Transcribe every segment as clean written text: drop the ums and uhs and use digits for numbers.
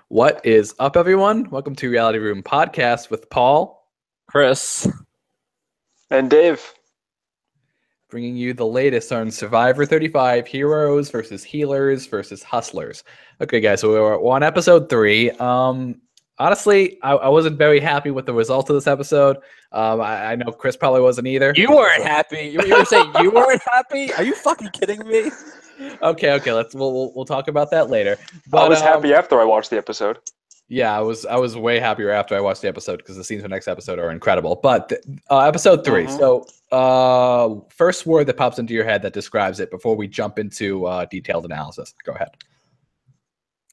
What is up, everyone? Welcome to Reality Room Podcast with Paul, Chris, and Dave. Bringing you the latest on Survivor 35 Heroes versus Healers versus Hustlers. Okay, guys, so we're on episode 3. Honestly, I wasn't very happy with the result of this episode. I know Chris probably wasn't either. You weren't happy. You were saying you weren't happy? Are you fucking kidding me? Okay. We'll talk about that later. But, I was happy after I watched the episode. Yeah, I was way happier after I watched the episode because the scenes for next episode are incredible. But episode 3. So first word that pops into your head that describes it before we jump into detailed analysis. Go ahead.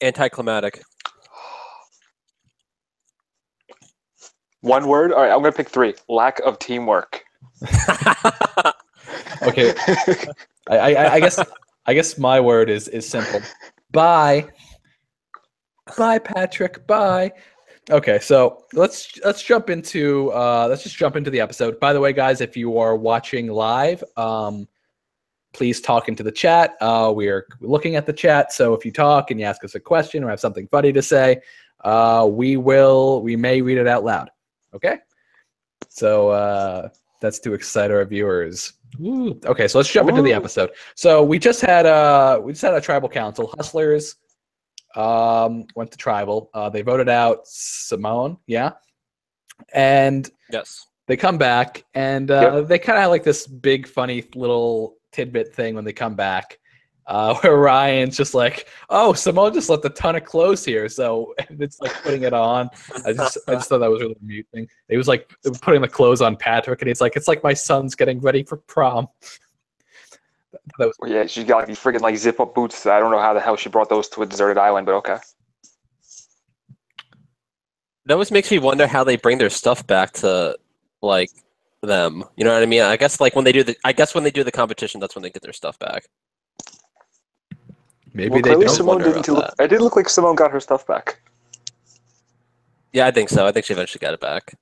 Anticlimactic. One word? All right, I'm going to pick 3. Lack of teamwork. Okay. I guess my word is simple. Bye. Bye, Patrick. Bye. Okay, so let's jump into the episode. By the way, guys, if you are watching live, please talk into the chat. We are looking at the chat, so if you talk and you ask us a question or have something funny to say, we may read it out loud. Okay? So that's to excite our viewers. Ooh. Okay, so let's jump into the episode. So we just had a tribal council. Hustlers went to tribal. They voted out Simone, yeah, and yes, they come back and they kind of have like this big funny little tidbit thing when they come back, where Ryan's just like, "Oh, Simone just left a ton of clothes here," so it's like putting it on. I just thought that was really amusing. It was like putting the clothes on Patrick, and it's like my son's getting ready for prom. Yeah, she got like these friggin' like zip up boots. I don't know how the hell she brought those to a deserted island, but okay. That always makes me wonder how they bring their stuff back to like them. You know what I mean? I guess like when they do the competition, that's when they get their stuff back. Maybe they don't. Simone didn't look. It didn't look like Simone got her stuff back. Yeah, I think so. I think she eventually got it back.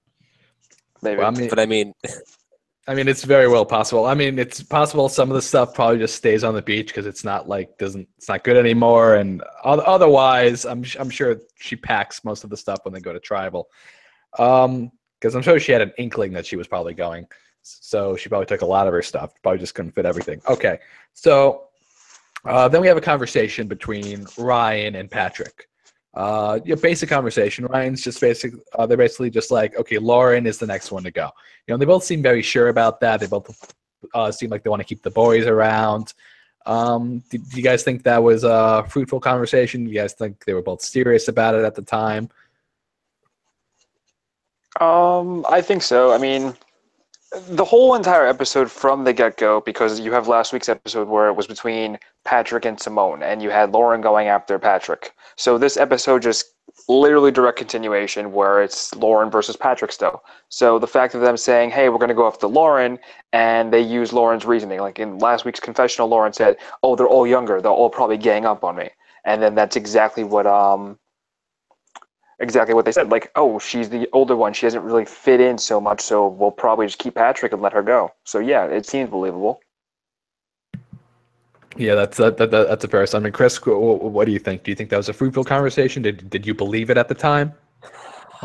Maybe. Well, but I mean, it's very well possible. I mean, it's possible some of the stuff probably just stays on the beach because it's not good anymore. And otherwise, I'm sure she packs most of the stuff when they go to tribal. Because I'm sure she had an inkling that she was probably going, so she probably took a lot of her stuff. Probably just couldn't fit everything. Okay, so then we have a conversation between Ryan and Patrick. Basic conversation. Ryan's just they're basically just like, okay, Lauren is the next one to go. They both seem very sure about that. They both seem like they want to keep the boys around. Do you guys think that was a fruitful conversation? Do you guys think they were both serious about it at the time? I think so. I mean, the whole entire episode from the get-go, because you have last week's episode where it was between Patrick and Simone, and you had Lauren going after Patrick. So this episode just literally direct continuation where it's Lauren versus Patrick still. So the fact of them saying, hey, we're going to go after Lauren, and they use Lauren's reasoning. Like in last week's confessional, Lauren said, oh, they're all younger. They'll all probably gang up on me. And then that's exactly what they said. Like, oh, she's the older one. She doesn't really fit in so much, so we'll probably just keep Patrick and let her go. So yeah, it seems believable. Yeah, that's a fair assumption. Chris, what do you think? Do you think that was a fruitful conversation? Did you believe it at the time?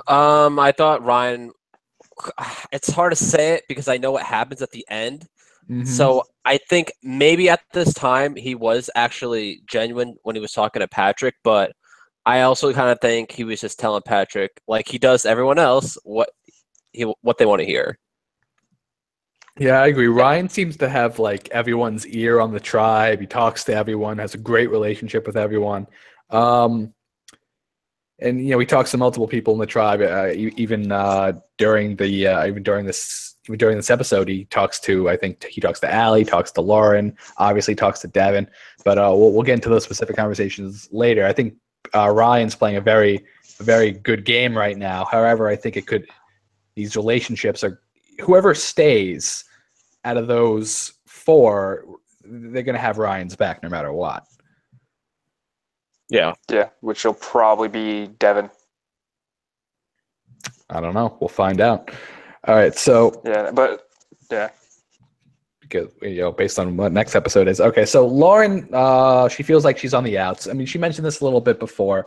I thought Ryan. It's hard to say it because I know what happens at the end. Mm-hmm. So I think maybe at this time he was actually genuine when he was talking to Patrick, but I also kind of think he was just telling Patrick, like he does everyone else, what they want to hear. Yeah, I agree. Ryan seems to have like everyone's ear on the tribe. He talks to everyone, has a great relationship with everyone. And he talks to multiple people in the tribe. Even during this episode, he talks to Allie, talks to Lauren, obviously talks to Devin. But we'll get into those specific conversations later. I think Ryan's playing a very, very good game right now. However, I think these relationships are, whoever stays out of those 4, they're going to have Ryan's back no matter what. Yeah, which will probably be Devin. I don't know. We'll find out. All right, so because based on what next episode is. Okay, so Lauren, she feels like she's on the outs. I mean, she mentioned this a little bit before.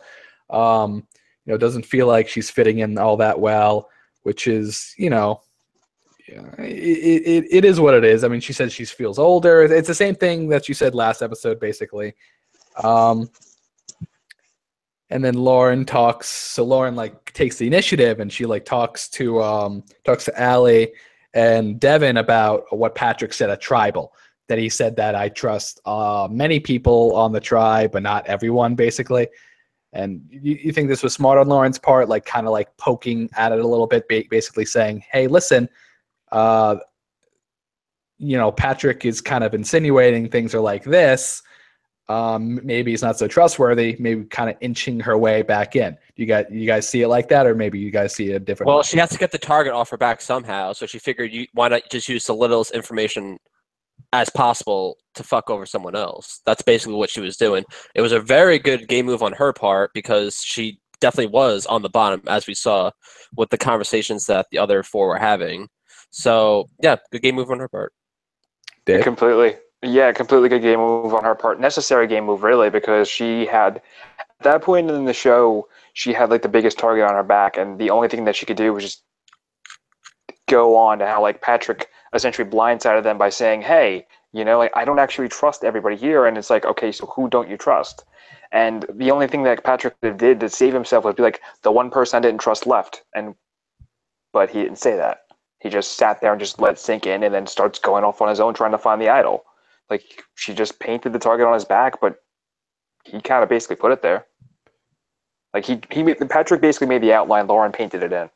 Doesn't feel like she's fitting in all that well, which is, it is what it is. I mean, she said she feels older. It's the same thing that she said last episode, basically. And then Lauren talks. So Lauren takes the initiative, and she talks to Allie and Devin about what Patrick said at Tribal. That he said that I trust many people on the tribe, but not everyone, basically. And you think this was smart on Lauren's part, kind of poking at it a little bit, basically saying, "Hey, listen, Patrick is kind of insinuating things are like this. Maybe he's not so trustworthy. Maybe kind of inching her way back in. You guys see it like that, or maybe you guys see it a different way?" Well, she has to get the target off her back somehow, so she figured, why not just use the littlest information as possible to fuck over someone else. That's basically what she was doing. It was a very good game move on her part because she definitely was on the bottom, as we saw with the conversations that the other four were having. So, yeah, good game move on her part. Dave? Completely good game move on her part. Necessary game move, really, because she had, at that point in the show, she had the biggest target on her back, and the only thing that she could do was just go on to how Patrick essentially blindsided them by saying, "Hey, I don't actually trust everybody here," and it's okay, so who don't you trust? And the only thing that Patrick did to save himself was be the one person I didn't trust left, but he didn't say that. He just sat there and just let it sink in, and then starts going off on his own trying to find the idol. She just painted the target on his back, but he kind of basically put it there. Patrick basically made the outline. Lauren painted it in.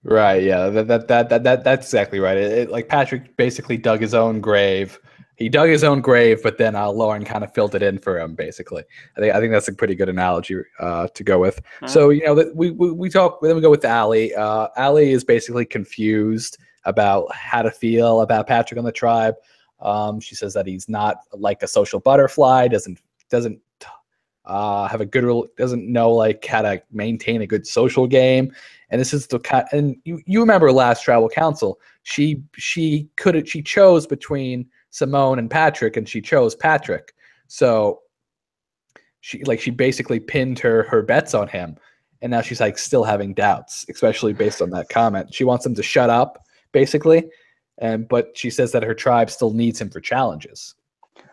Right. Yeah. That's exactly right. Patrick basically dug his own grave. He dug his own grave, but then Lauren kind of filled it in for him. Basically, I think that's a pretty good analogy to go with. Mm-hmm. So we talk. Then we go with Allie. Allie is basically confused about how to feel about Patrick on the tribe. She says that he's not like a social butterfly. Doesn't have a good. Doesn't know how to maintain a good social game. And this is and you remember last Tribal Council, she chose between Simone and Patrick, and she chose Patrick. So she basically pinned her bets on him, and now she's still having doubts, especially based on that comment. She wants him to shut up, basically, but she says that her tribe still needs him for challenges.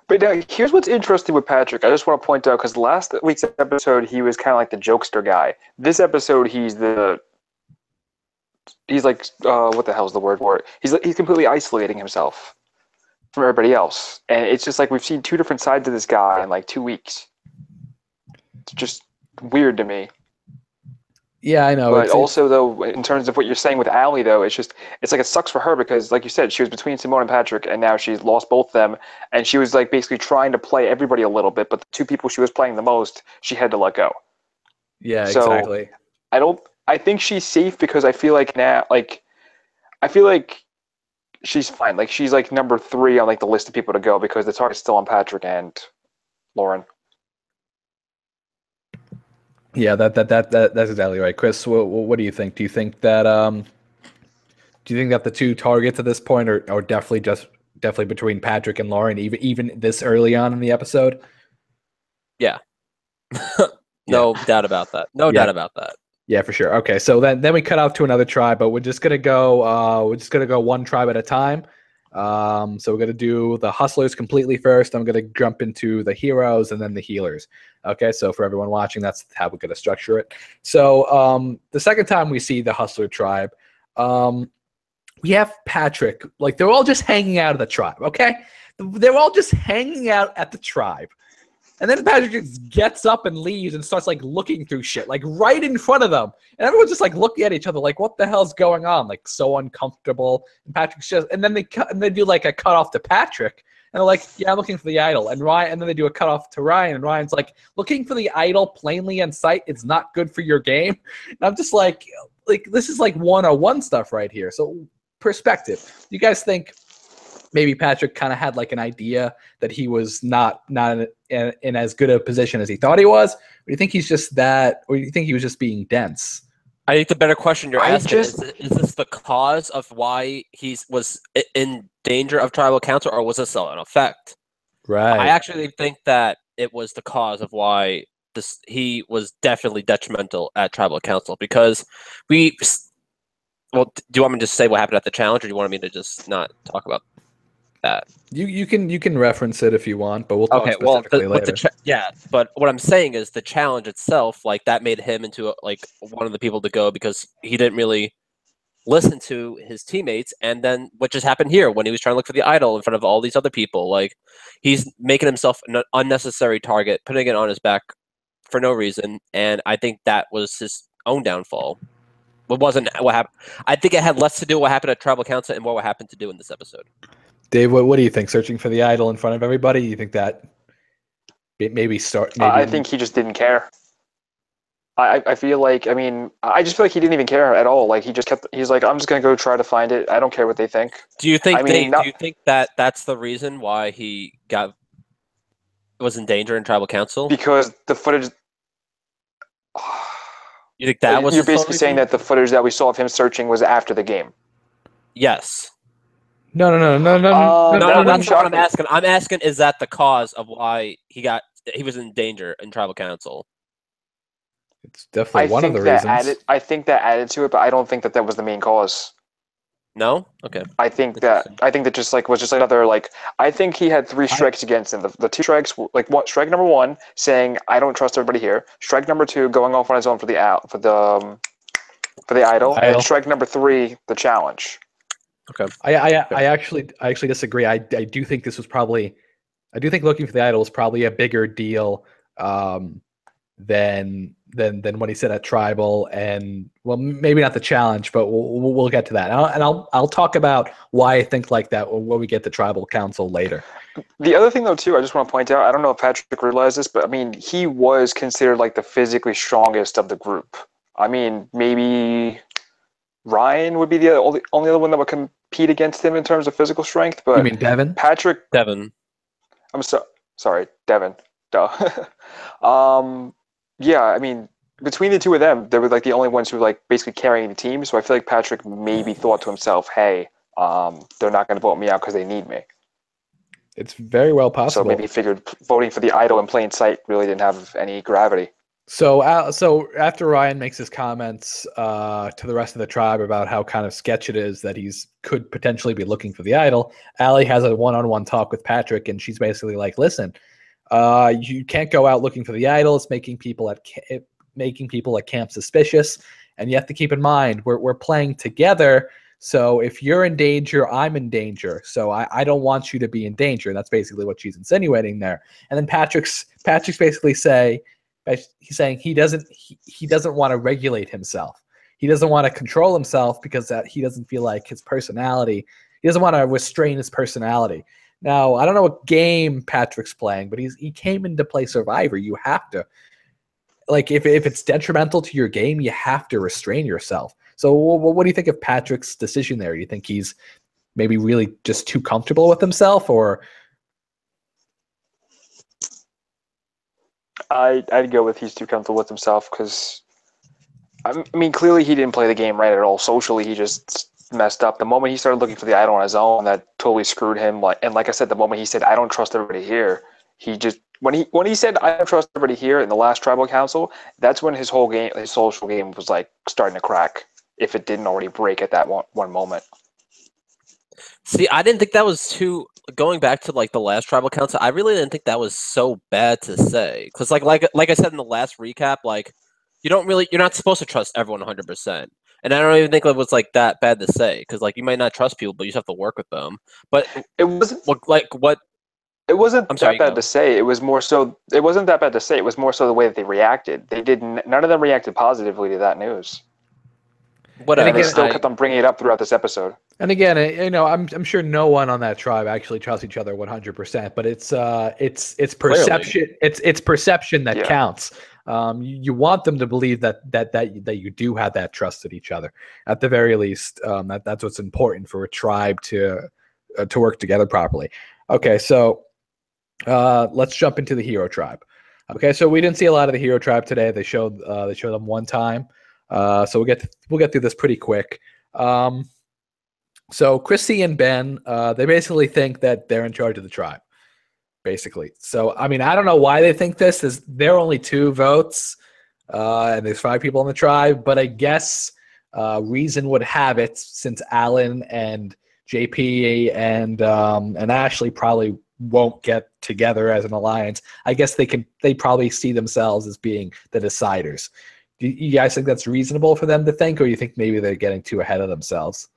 But now, here's what's interesting with Patrick. I just want to point out, because last week's episode, he was kind of like the jokester guy. This episode, he's what the hell's the word for it? He's completely isolating himself from everybody else. And it's just we've seen two different sides of this guy in 2 weeks. It's just weird to me. Yeah, I know. But also, though, in terms of what you're saying with Allie, though, it sucks for her because, like you said, she was between Simone and Patrick, and now she's lost both of them. And she was basically trying to play everybody a little bit, but the two people she was playing the most, she had to let go. Yeah, exactly. I think she's safe because I feel she's fine. She's number 3 on the list of people to go because the target's still on Patrick and Lauren. Yeah, that's exactly right, Chris. What do you think? Do you think that the two targets at this point are definitely between Patrick and Lauren, even this early on in the episode? Yeah. No doubt about that. No doubt about that. Yeah, for sure. Okay, so then we cut off to another tribe, but we're just gonna go one tribe at a time. So we're gonna do the Hustlers completely first. I'm gonna jump into the Heroes and then the Healers. Okay, so for everyone watching, that's how we're gonna structure it. So the second time we see the Hustler tribe, we have Patrick. They're all just hanging out at the tribe. Okay, they're all just hanging out at the tribe. And then Patrick just gets up and leaves and starts looking through shit right in front of them, and everyone's just looking at each other what the hell's going on? So uncomfortable. And Patrick's just, and then they do a cut off to Patrick, and they're yeah, I'm looking for the idol. And Ryan, and then they do a cut off to Ryan, and Ryan's looking for the idol plainly in sight. It's not good for your game. And I'm just this is 101 stuff right here. So perspective. You guys think maybe Patrick kind of had an idea that he was not in as good a position as he thought he was? Or do you think he's just that, or do you think he was just being dense? I think the better question you're asking is this the cause of why he was in danger of tribal council, or was this an effect? Right. I actually think that it was the cause of why he was definitely detrimental at Tribal Council because we. Well, do you want me to just say what happened at the challenge, or do you want me to just not talk about that? You can reference it if you want, but we'll talk Okay, well, specifically later. but what I'm saying is the challenge itself, like that made him into like one of the people to go because he didn't really listen to his teammates, and then what just happened here when he was trying to look for the idol in front of all these other people, like he's making himself an unnecessary target, putting it on his back for no reason, and I think that was his own downfall. It wasn't what happened. I think it had less to do with what happened at Tribal Council and what happened to do in this episode. Dave, what do you think? Searching for the idol in front of everybody? You think that maybe start? Maybe I think he just didn't care. I feel like, I mean, I just feel like he didn't even care at all. Like he just kept. He's like, I'm just gonna go try to find it. I don't care what they think. Do you think I mean, do you think that that's the reason why he was in danger in Tribal Council? Because the footage. You think that was You're his sole basically saying reason? that the footage that we saw of him searching was after the game. Yes. No. No, That that's wouldn't not what shock I'm me. asking. I'm asking, is that the cause of why he was in danger in Tribal Council? It's definitely one of the reasons. I think that added to it, but I don't think that was the main cause. No? Okay. I think that just like was just another like I think he had 3 strikes against him. The 2 strikes, like what strike number 1 saying I don't trust everybody here. Strike number 2 going off on his own for the idol, and strike number 3 the challenge. Okay. I actually disagree. I do think this was probably. I do think looking for the idol was probably a bigger deal than what he said at Tribal, and well, maybe not the challenge, but we'll get to that. And I'll talk about why I think like that when we get to Tribal Council later. The other thing though too, I just want to point out, I don't know if Patrick realized this, but I mean he was considered like the physically strongest of the group. I mean maybe Ryan would be the only other one that would compete against him in terms of physical strength, but You mean Devin? Patrick. Devin. I'm sorry, Devin. Duh. Yeah, I mean, between the two of them, they were like the only ones who were like basically carrying the team. So I feel like Patrick maybe thought to himself, "Hey, they're not going to vote me out because they need me." It's very well possible. So maybe he figured voting for the idol in plain sight really didn't have any gravity. So after Ryan makes his comments to the rest of the tribe about how kind of sketch it is that he's could potentially be looking for the idol, Allie has a one-on-one talk with Patrick, and she's basically like, "Listen, you can't go out looking for the idol. It's making people at camp suspicious, and you have to keep in mind we're playing together. So if you're in danger, I'm in danger. So I don't want you to be in danger." That's basically what she's insinuating there. And then Patrick's basically he's saying he doesn't want to regulate himself. He doesn't want to control himself because that he doesn't feel like his personality. He doesn't want to restrain his personality. Now, I don't know what game Patrick's playing, but he came in to play Survivor. You have to, like, if it's detrimental to your game, you have to restrain yourself. So what do you think of Patrick's decision there? Do you think he's maybe really just too comfortable with himself, or? I'd go with he's too comfortable with himself because, I mean, clearly he didn't play the game right at all. Socially, he just messed up. The moment he started looking for the idol on his own, that totally screwed him. And like I said, the moment he said, "I don't trust everybody here," he just when he said, "I don't trust everybody here" in the last Tribal Council, that's when his whole game, his social game, was like starting to crack. If it didn't already break at that one moment. See, I didn't think that was too. Going back to like the last Tribal Council, I really didn't think that was so bad to say. Because like I said in the last recap, like you're not supposed to trust everyone 100%. And I don't even think it was like that bad to say. Because like you might not trust people, but you just have to work with them. But it wasn't like what. It wasn't I'm sorry, that bad to say. It was more so. It wasn't that bad to say. It was more so the way that they reacted. They didn't. None of them reacted positively to that news. Whatever. And they still kept on bringing it up throughout this episode. And again, I'm sure no one on that tribe actually trusts each other 100%, but it's perception. Clearly. It's perception that counts. You want them to believe that you do have that trust in each other. At the very least, that's what's important for a tribe to work together properly. Okay, so let's jump into the hero tribe. Okay, so we didn't see a lot of the hero tribe today. They showed them one time. So we'll get through this pretty quick. So Chrissy and Ben, they basically think that they're in charge of the tribe. basically. So, I mean, I don't know why they think this. There are only 2 votes, and there's 5 people in the tribe. But I guess reason would have it, since Alan and JP and Ashley probably won't get together as an alliance. I guess they probably see themselves as being the deciders. Do you guys think that's reasonable for them to think, or you think maybe they're getting too ahead of themselves?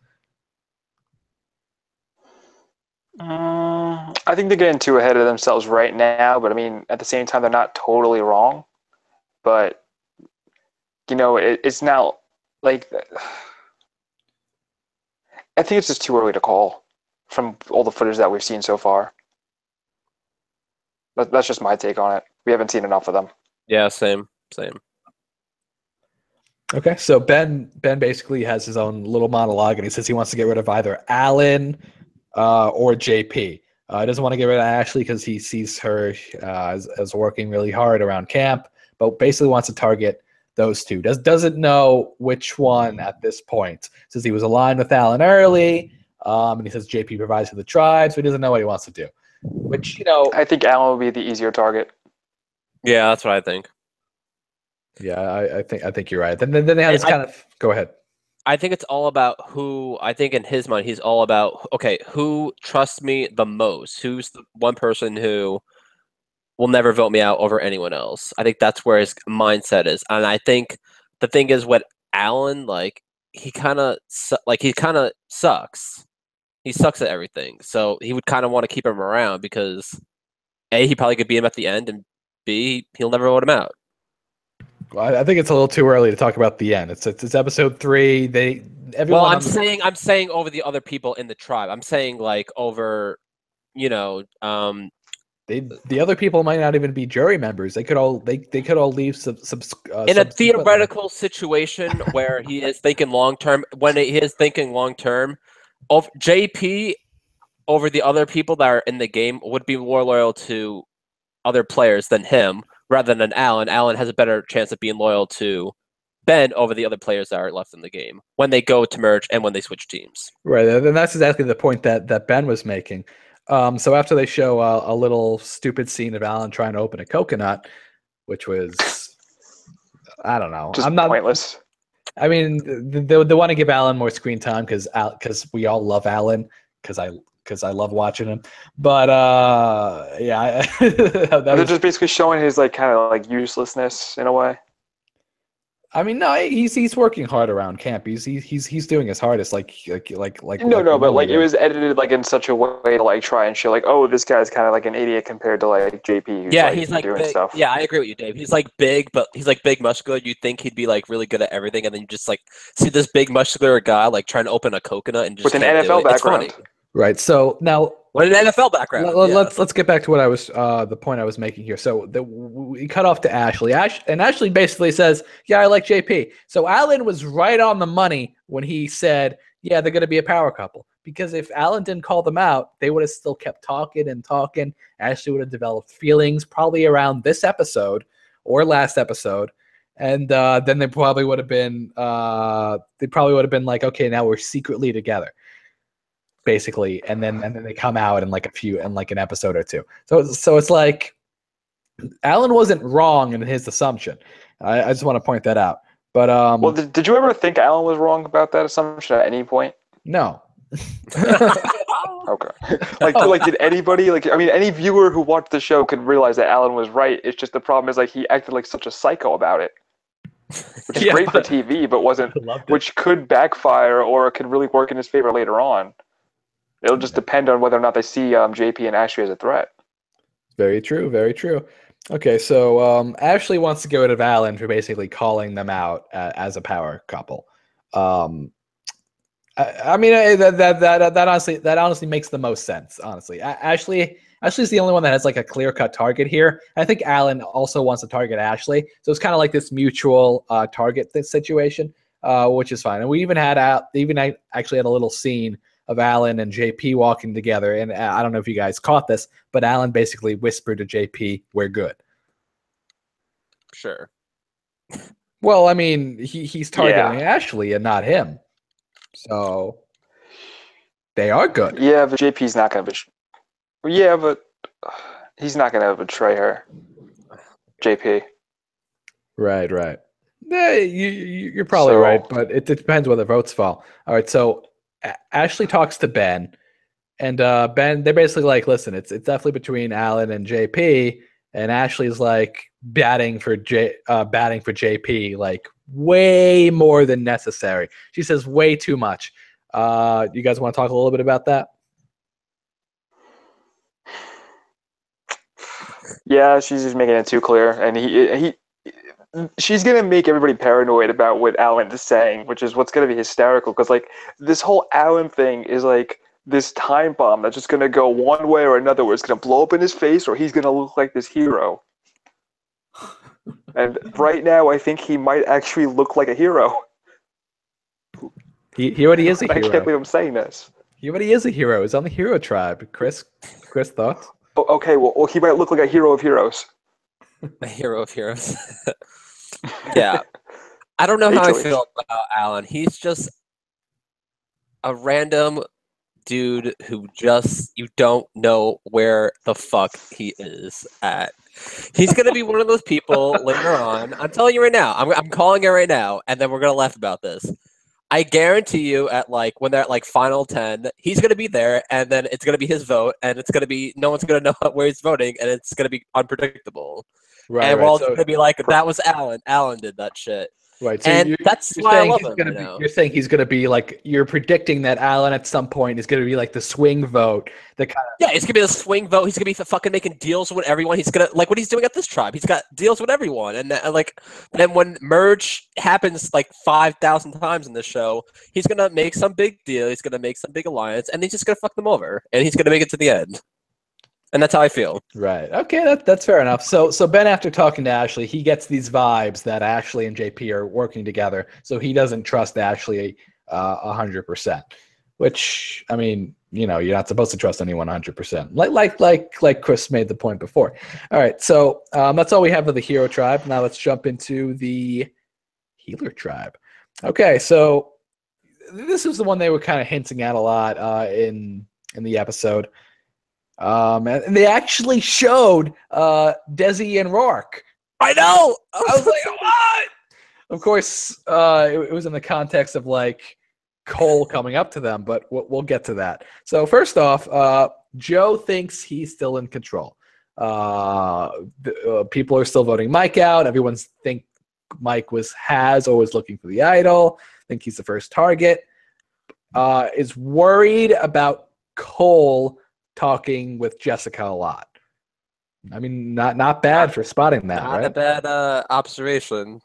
I think they're getting too ahead of themselves right now, but I mean, at the same time, they're not totally wrong. But it's not like I think it's just too early to call from all the footage that we've seen so far. That's just my take on it. We haven't seen enough of them. Yeah, same. Okay, so Ben basically has his own little monologue, and he says he wants to get rid of either Alan or JP. He doesn't want to get rid of Ashley because he sees her as working really hard around camp, but basically wants to target those 2. Doesn't know which one at this point. Says he was aligned with Alan early, and he says JP provides for the tribe, so he doesn't know what he wants to do. Which, I think Alan would be the easier target. Yeah, that's what I think. Yeah, I think you're right. Then they have this kind of. Go ahead. I think it's all about who. I think in his mind, he's all about who trusts me the most. Who's the one person who will never vote me out over anyone else. I think that's where his mindset is, and I think the thing is, what Alan he kind of sucks. He sucks at everything, so he would kind of want to keep him around because A, he probably could beat him at the end, and B, he'll never vote him out. Well, I think it's a little too early to talk about the end. It's episode 3. Everyone. Well, I'm saying over the other people in the tribe. I'm saying over, the other people might not even be jury members. They could all leave in a theoretical situation where he is thinking long term. When he is thinking long term, of JP over the other people that are in the game would be more loyal to other players than him. Rather than Alan. Alan has a better chance of being loyal to Ben over the other players that are left in the game when they go to merge and when they switch teams. Right, and that's exactly the point that Ben was making. So after they show a little stupid scene of Alan trying to open a coconut, which was, I don't know, just pointless. I mean, they want to give Alan more screen time because we all love Alan because I love watching him. But yeah, they're just basically showing his kind of uselessness in a way. I mean, no, he's working hard around camp. He's doing his hardest. But it was edited in such a way to try and show oh, this guy's kind of an idiot compared to JP. Who's, he's doing big. Stuff. Yeah, I agree with you, Dave. He's big, but he's big muscular. You'd think he'd be really good at everything, and then you just see this big muscular guy trying to open a coconut and just with an NFL background. Right. So now, with an NFL background. Let's get back to what I was the point I was making here. So we cut off to Ashley. Ashley basically says, "Yeah, I like JP." So Alan was right on the money when he said, "Yeah, they're going to be a power couple." Because if Alan didn't call them out, they would have still kept talking and talking. Ashley would have developed feelings probably around this episode or last episode, and then they probably would have been okay, now we're secretly together. Basically, and then they come out in an episode or 2. So it's Alan wasn't wrong in his assumption. I just want to point that out. But well, did you ever think Alan was wrong about that assumption at any point? No. Okay. Did anybody any viewer who watched the show could realize that Alan was right? It's just the problem is he acted like such a psycho about it. Which is great for TV, but which could backfire or could really work in his favor later on. It'll just depend on whether or not they see JP and Ashley as a threat. Very true. Very true. Okay, so Ashley wants to get rid of Alan for basically calling them out as a power couple. I mean that honestly makes the most sense. Honestly, Ashley's the only one that has a clear-cut target here. I think Alan also wants to target Ashley, so it's kind of this mutual target situation, which is fine. And we even actually had a little scene of Alan and JP walking together. And I don't know if you guys caught this, but Alan basically whispered to JP, "We're good." Sure. Well, I mean, he's targeting Ashley and not him. So they are good. Yeah, but JP's not going to be... Yeah, but He's not gonna betray her. JP. Right. Yeah, you're probably right, but it depends where the votes fall. All right, so Ashley talks to Ben, and Ben, they're basically like, listen, it's definitely between Alan and JP, and Ashley's like batting for JP, like way more than necessary. She says way too much. You guys want to talk a little bit about that? Yeah, she's just making it too clear, and she's gonna make everybody paranoid about what Alan is saying, which is what's gonna be hysterical. Because like this whole Alan thing is like this time bomb that's just gonna go one way or another, where it's gonna blow up in his face, or he's gonna look like this hero. And right now, I think he might actually look like a hero. He already is a hero. I can't believe I'm saying this. He already is a hero. He's on the hero tribe. Chris, thoughts? Oh, okay, well, he might look like a hero of heroes. A hero of heroes. Yeah. I don't know how I feel about Alan. He's just a random dude who just you don't know where the fuck he is at. He's gonna be one of those people later on. I'm telling you right now. I'm calling it right now, and then we're gonna laugh about this. I guarantee you, at like when they're at like final 10, he's gonna be there, and then it's gonna be his vote, and it's gonna be no one's gonna know where he's voting, and it's gonna be unpredictable. Right, and we're all just gonna be like, "That was Alan. Alan did that shit." Right, so and that's why I love him right now. You're saying he's going to be like, you're predicting that Alan at some point is going to be like the swing vote. That kind of yeah, it's going to be the swing vote. He's going to be fucking making deals with everyone. He's going to, like what he's doing at this tribe. He's got deals with everyone. And like, then when merge happens like 5,000 times in this show, he's going to make some big deal. He's going to make some big alliance, and he's just going to fuck them over. And he's going to make it to the end. And that's how I feel. Right. Okay, that's fair enough. So Ben, after talking to Ashley, he gets these vibes that Ashley and JP are working together. So he doesn't trust Ashley 100%. Which, I mean, you know, you're not supposed to trust anyone 100%. Like Chris made the point before. All right. So that's all we have of the hero tribe. Now let's jump into the healer tribe. Okay. So this is the one they were kind of hinting at a lot in the episode. And they actually showed Desi and Rourke. I know. I was like, what? Of course, it was in the context of like Cole coming up to them, but we'll get to that. So first off, Joe thinks he's still in control. People are still voting Mike out. Everyone's think Mike was looking for the idol. Think he's the first target. Is worried about Cole talking with Jessica a lot. I mean, not bad for spotting that, not right? Not a bad observation.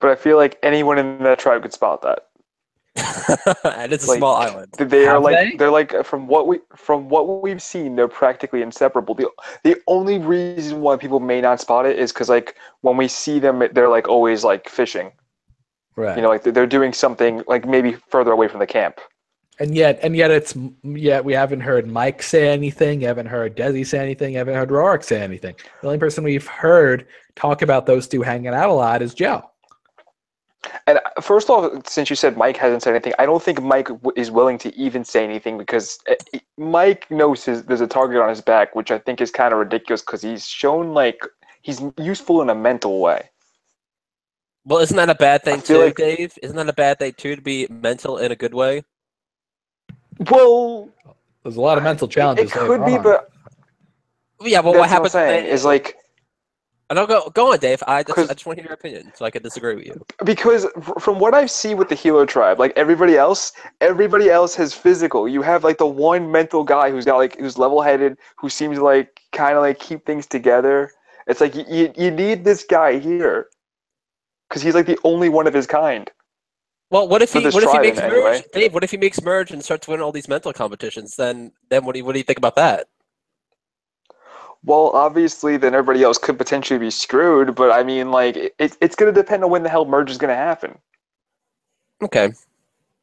But I feel like anyone in that tribe could spot that. And it's a small island. They're like from what we've seen, they're practically inseparable. The only reason why people may not spot it is because like when we see them, they're like always like fishing. Right. You know, like they're doing something like maybe further away from the camp. And yet we haven't heard Mike say anything. You haven't heard Desi say anything. You haven't heard Rourke say anything. The only person we've heard talk about those two hanging out a lot is Joe. And first off, since you said Mike hasn't said anything, I don't think Mike is willing to even say anything because Mike knows there's a target on his back, which I think is kind of ridiculous because he's shown like he's useful in a mental way. Well, isn't that a bad thing too, Dave? Isn't that a bad thing too to be mental in a good way? Well, there's a lot of mental challenges. It could be, but yeah. But what happens? Is like. No, go on, Dave. I just want to hear your opinion, so I can disagree with you. Because from what I see with the healer tribe, like everybody else has physical. You have like the one mental guy who's level-headed, who seems like kind of like keep things together. It's like you need this guy here, because he's like the only one of his kind. Well, what if he makes merge, anyway. Dave? What if he makes merge and starts winning all these mental competitions? Then what do you think about that? Well, obviously, then everybody else could potentially be screwed. But I mean, like it's going to depend on when the hell merge is going to happen. Okay.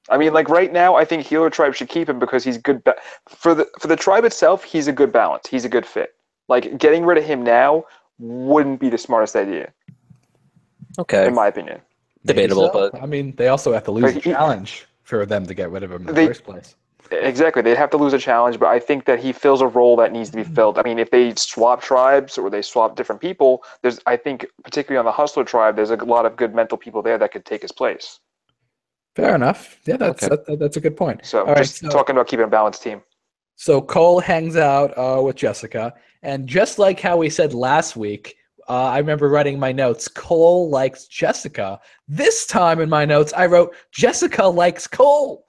I mean, like right now, I think healer tribe should keep him because he's good. For the tribe itself, he's a good balance. He's a good fit. Like getting rid of him now wouldn't be the smartest idea. Okay. In my opinion. Debatable, but I mean, they also have to lose a challenge for them to get rid of him in the first place. Exactly. They'd have to lose a challenge, but I think that he fills a role that needs to be filled. I mean, if they swap tribes or they swap different people, I think, particularly on the Hustler tribe, there's a lot of good mental people there that could take his place. Fair enough. Yeah, Okay. that's a good point. So All right, just talking about keeping a balanced team. so Cole hangs out with Jessica, and just like how we said last week, I remember writing my notes. Cole likes Jessica. This time in my notes, I wrote Jessica likes Cole.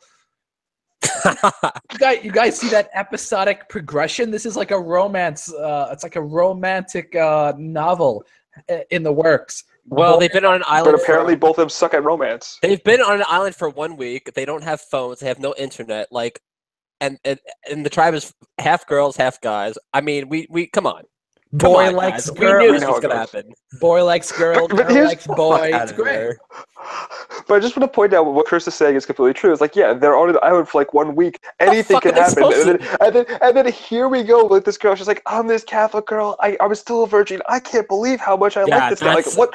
You guys see that episodic progression? This is like a romance. It's like a romantic novel in the works. Well, they've been on an island. But apparently, both of them suck at romance. They've been on an island for 1 week. They don't have phones. They have no internet. Like, and the tribe is half girls, half guys. I mean, we come on. Boy likes girl. We knew this was gonna happen. Boy likes girl. Girl likes boy. It's great. But I just want to point out what Chris is saying is completely true. It's like, yeah, they're on an island for like 1 week. Anything can happen. And then here we go with this girl. She's like, I'm this Catholic girl. I was still a virgin. I can't believe how much I like this guy. Like what?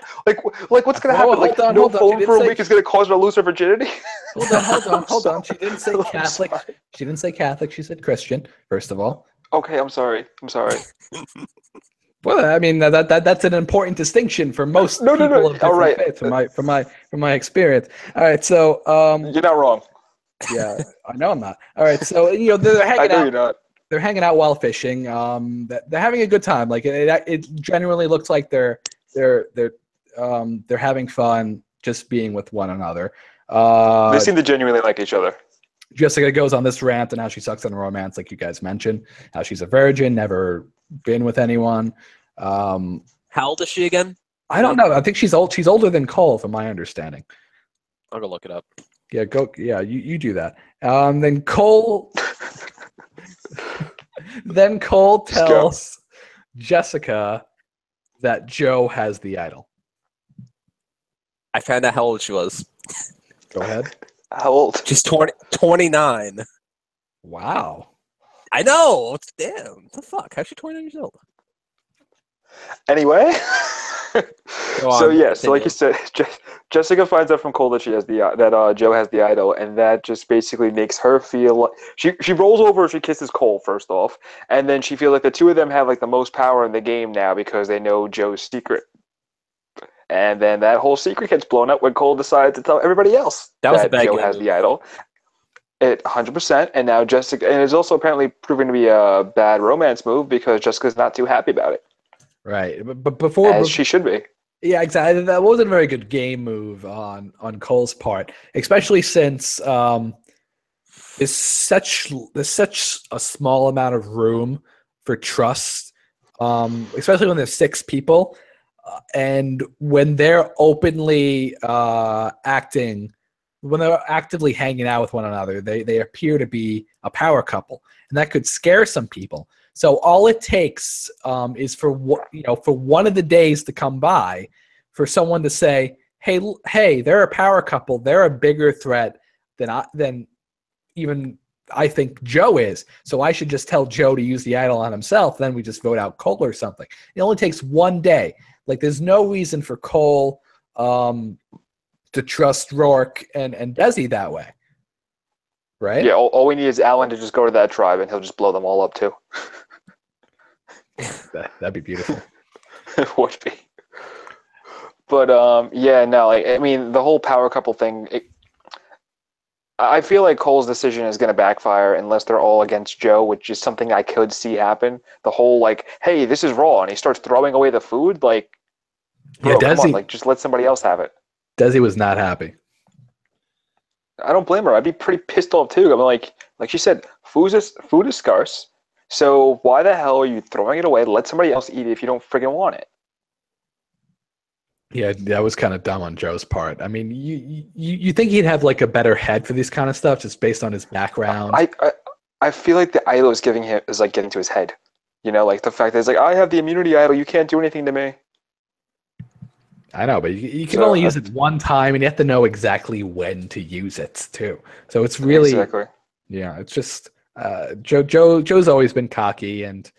Like what's gonna happen? Like no phone for a week is gonna cause her to lose her virginity. Hold on. She didn't say Catholic. She didn't say Catholic. She said Christian. First of all. Okay, I'm sorry. Well, I mean that's an important distinction for most people of different faiths, from my experience. All right, so you're not wrong. Yeah, I know I'm not. All right, so they're hanging I know out. You're not. They're hanging out while fishing. They're having a good time. Like it genuinely looks like they're having fun just being with one another. They seem to genuinely like each other. Jessica goes on this rant on how she sucks on romance, like you guys mentioned, how she's a virgin, never been with anyone. How old is she again? I don't know. I think she's old. She's older than Cole, from my understanding. I'll go look it up. Yeah, go. Yeah, you do that. Then Cole. Then Cole tells Jessica that Joe has the idol. I found out how old she was. Go ahead. How old? She's 29. Wow. I know. Damn. What the fuck? How's she 29 years old? Anyway. So like you said, Jessica finds out from Cole that she has that Joe has the idol, and that just basically makes her feel like she rolls over and she kisses Cole first off, and then she feels like the two of them have like the most power in the game now because they know Joe's secret. And then that whole secret gets blown up when Cole decides to tell everybody else that Joe has the idol. 100%. And now Jessica, and it's also apparently proving to be a bad romance move because Jessica's not too happy about it. Right, but before she should be. Yeah, exactly. That wasn't a very good game move on Cole's part, especially since there's such a small amount of room for trust, especially when there's 6 people. And when they're openly when they're actively hanging out with one another, they appear to be a power couple, and that could scare some people. So all it takes is for one of the days to come by, for someone to say, "Hey, they're a power couple. They're a bigger threat than even I think Joe is. So I should just tell Joe to use the idol on himself. Then we just vote out Cole or something." It only takes one day. Like, there's no reason for Cole to trust Rourke and Desi that way, right? Yeah, all we need is Alan to just go to that tribe, and he'll just blow them all up too. That'd be beautiful. It would be. But yeah, no, like, I mean, the whole power couple thing. I feel like Cole's decision is going to backfire unless they're all against Joe, which is something I could see happen. The whole, like, hey, this is raw, and he starts throwing away the food. Like, bro, come on, like, just let somebody else have it. Desi was not happy. I don't blame her. I'd be pretty pissed off too. I mean, like she said, food is scarce. So why the hell are you throwing it away? Let somebody else eat it if you don't friggin' want it. Yeah, that was kind of dumb on Joe's part. I mean, you think he'd have like a better head for this kind of stuff just based on his background? I feel like the idol is like getting to his head. You know, like the fact that it's like, I have the immunity idol, you can't do anything to me. I know, but you can only use it one time, and you have to know exactly when to use it too. So it's really, yeah, it's just Joe's always been cocky, and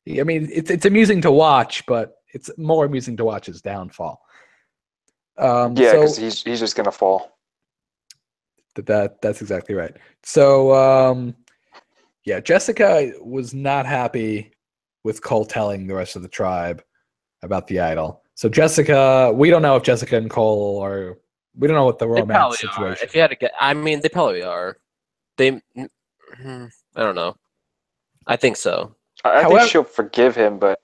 I mean, it's amusing to watch, but it's more amusing to watch his downfall. Yeah, because he's just gonna fall. That's exactly right. So Yeah, Jessica was not happy with Cole telling the rest of the tribe about the idol. So Jessica, we don't know if Jessica and Cole are. We don't know what the They romance probably are. situation. If you had to get, I mean, they probably are. They, I don't know. I think so. I think However, she'll forgive him, but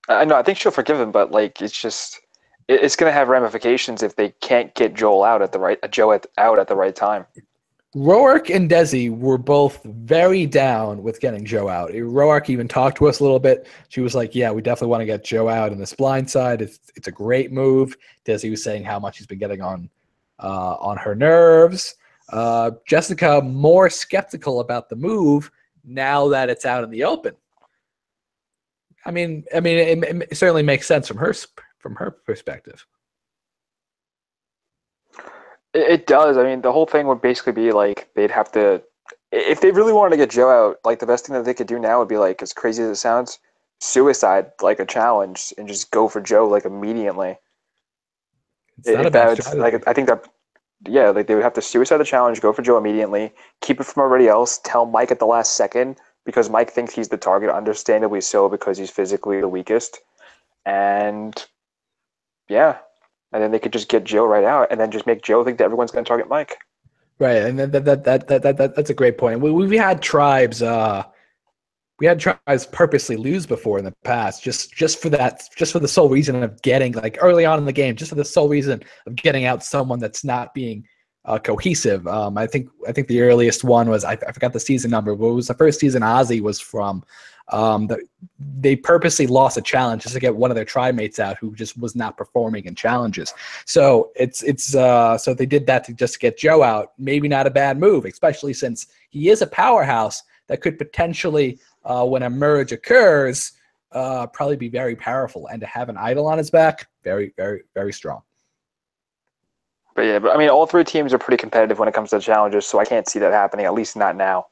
I know I think she'll forgive him, but like it's just it's going to have ramifications if they can't get Joel out at the right out at the right time. Roark and Desi were both very down with getting Joe out. Roark even talked to us a little bit. She was like, "Yeah, we definitely want to get Joe out in this blind side. It's a great move." Desi was saying how much he's been getting on her nerves. Jessica more skeptical about the move now that it's out in the open. I mean, it certainly makes sense from her perspective. It does. I mean, the whole thing would basically be like they'd have to, if they really wanted to get Joe out, like the best thing that they could do now would be like, as crazy as it sounds, suicide like a challenge and just go for Joe like immediately. It's not a bad strategy. Like I think that yeah, like they would have to suicide the challenge, go for Joe immediately, keep it from everybody else, tell Mike at the last second because Mike thinks he's the target, understandably so because he's physically the weakest, and yeah. And then they could just get Joe right out, and then just make Joe think that everyone's going to target Mike. Right, and that's a great point. We had tribes purposely lose before in the past, just for the sole reason of getting, like, early on in the game, just for the sole reason of getting out someone that's not being cohesive. I think the earliest one was I forgot the season number, but it was the first season Ozzy was from. They purposely lost a challenge just to get one of their tribe mates out who just was not performing in challenges. So so they did that to just get Joe out. Maybe not a bad move, especially since he is a powerhouse that could potentially, when a merge occurs, probably be very powerful. And to have an idol on his back, very, very, very strong. But yeah, I mean, all three teams are pretty competitive when it comes to challenges, so I can't see that happening, at least not now.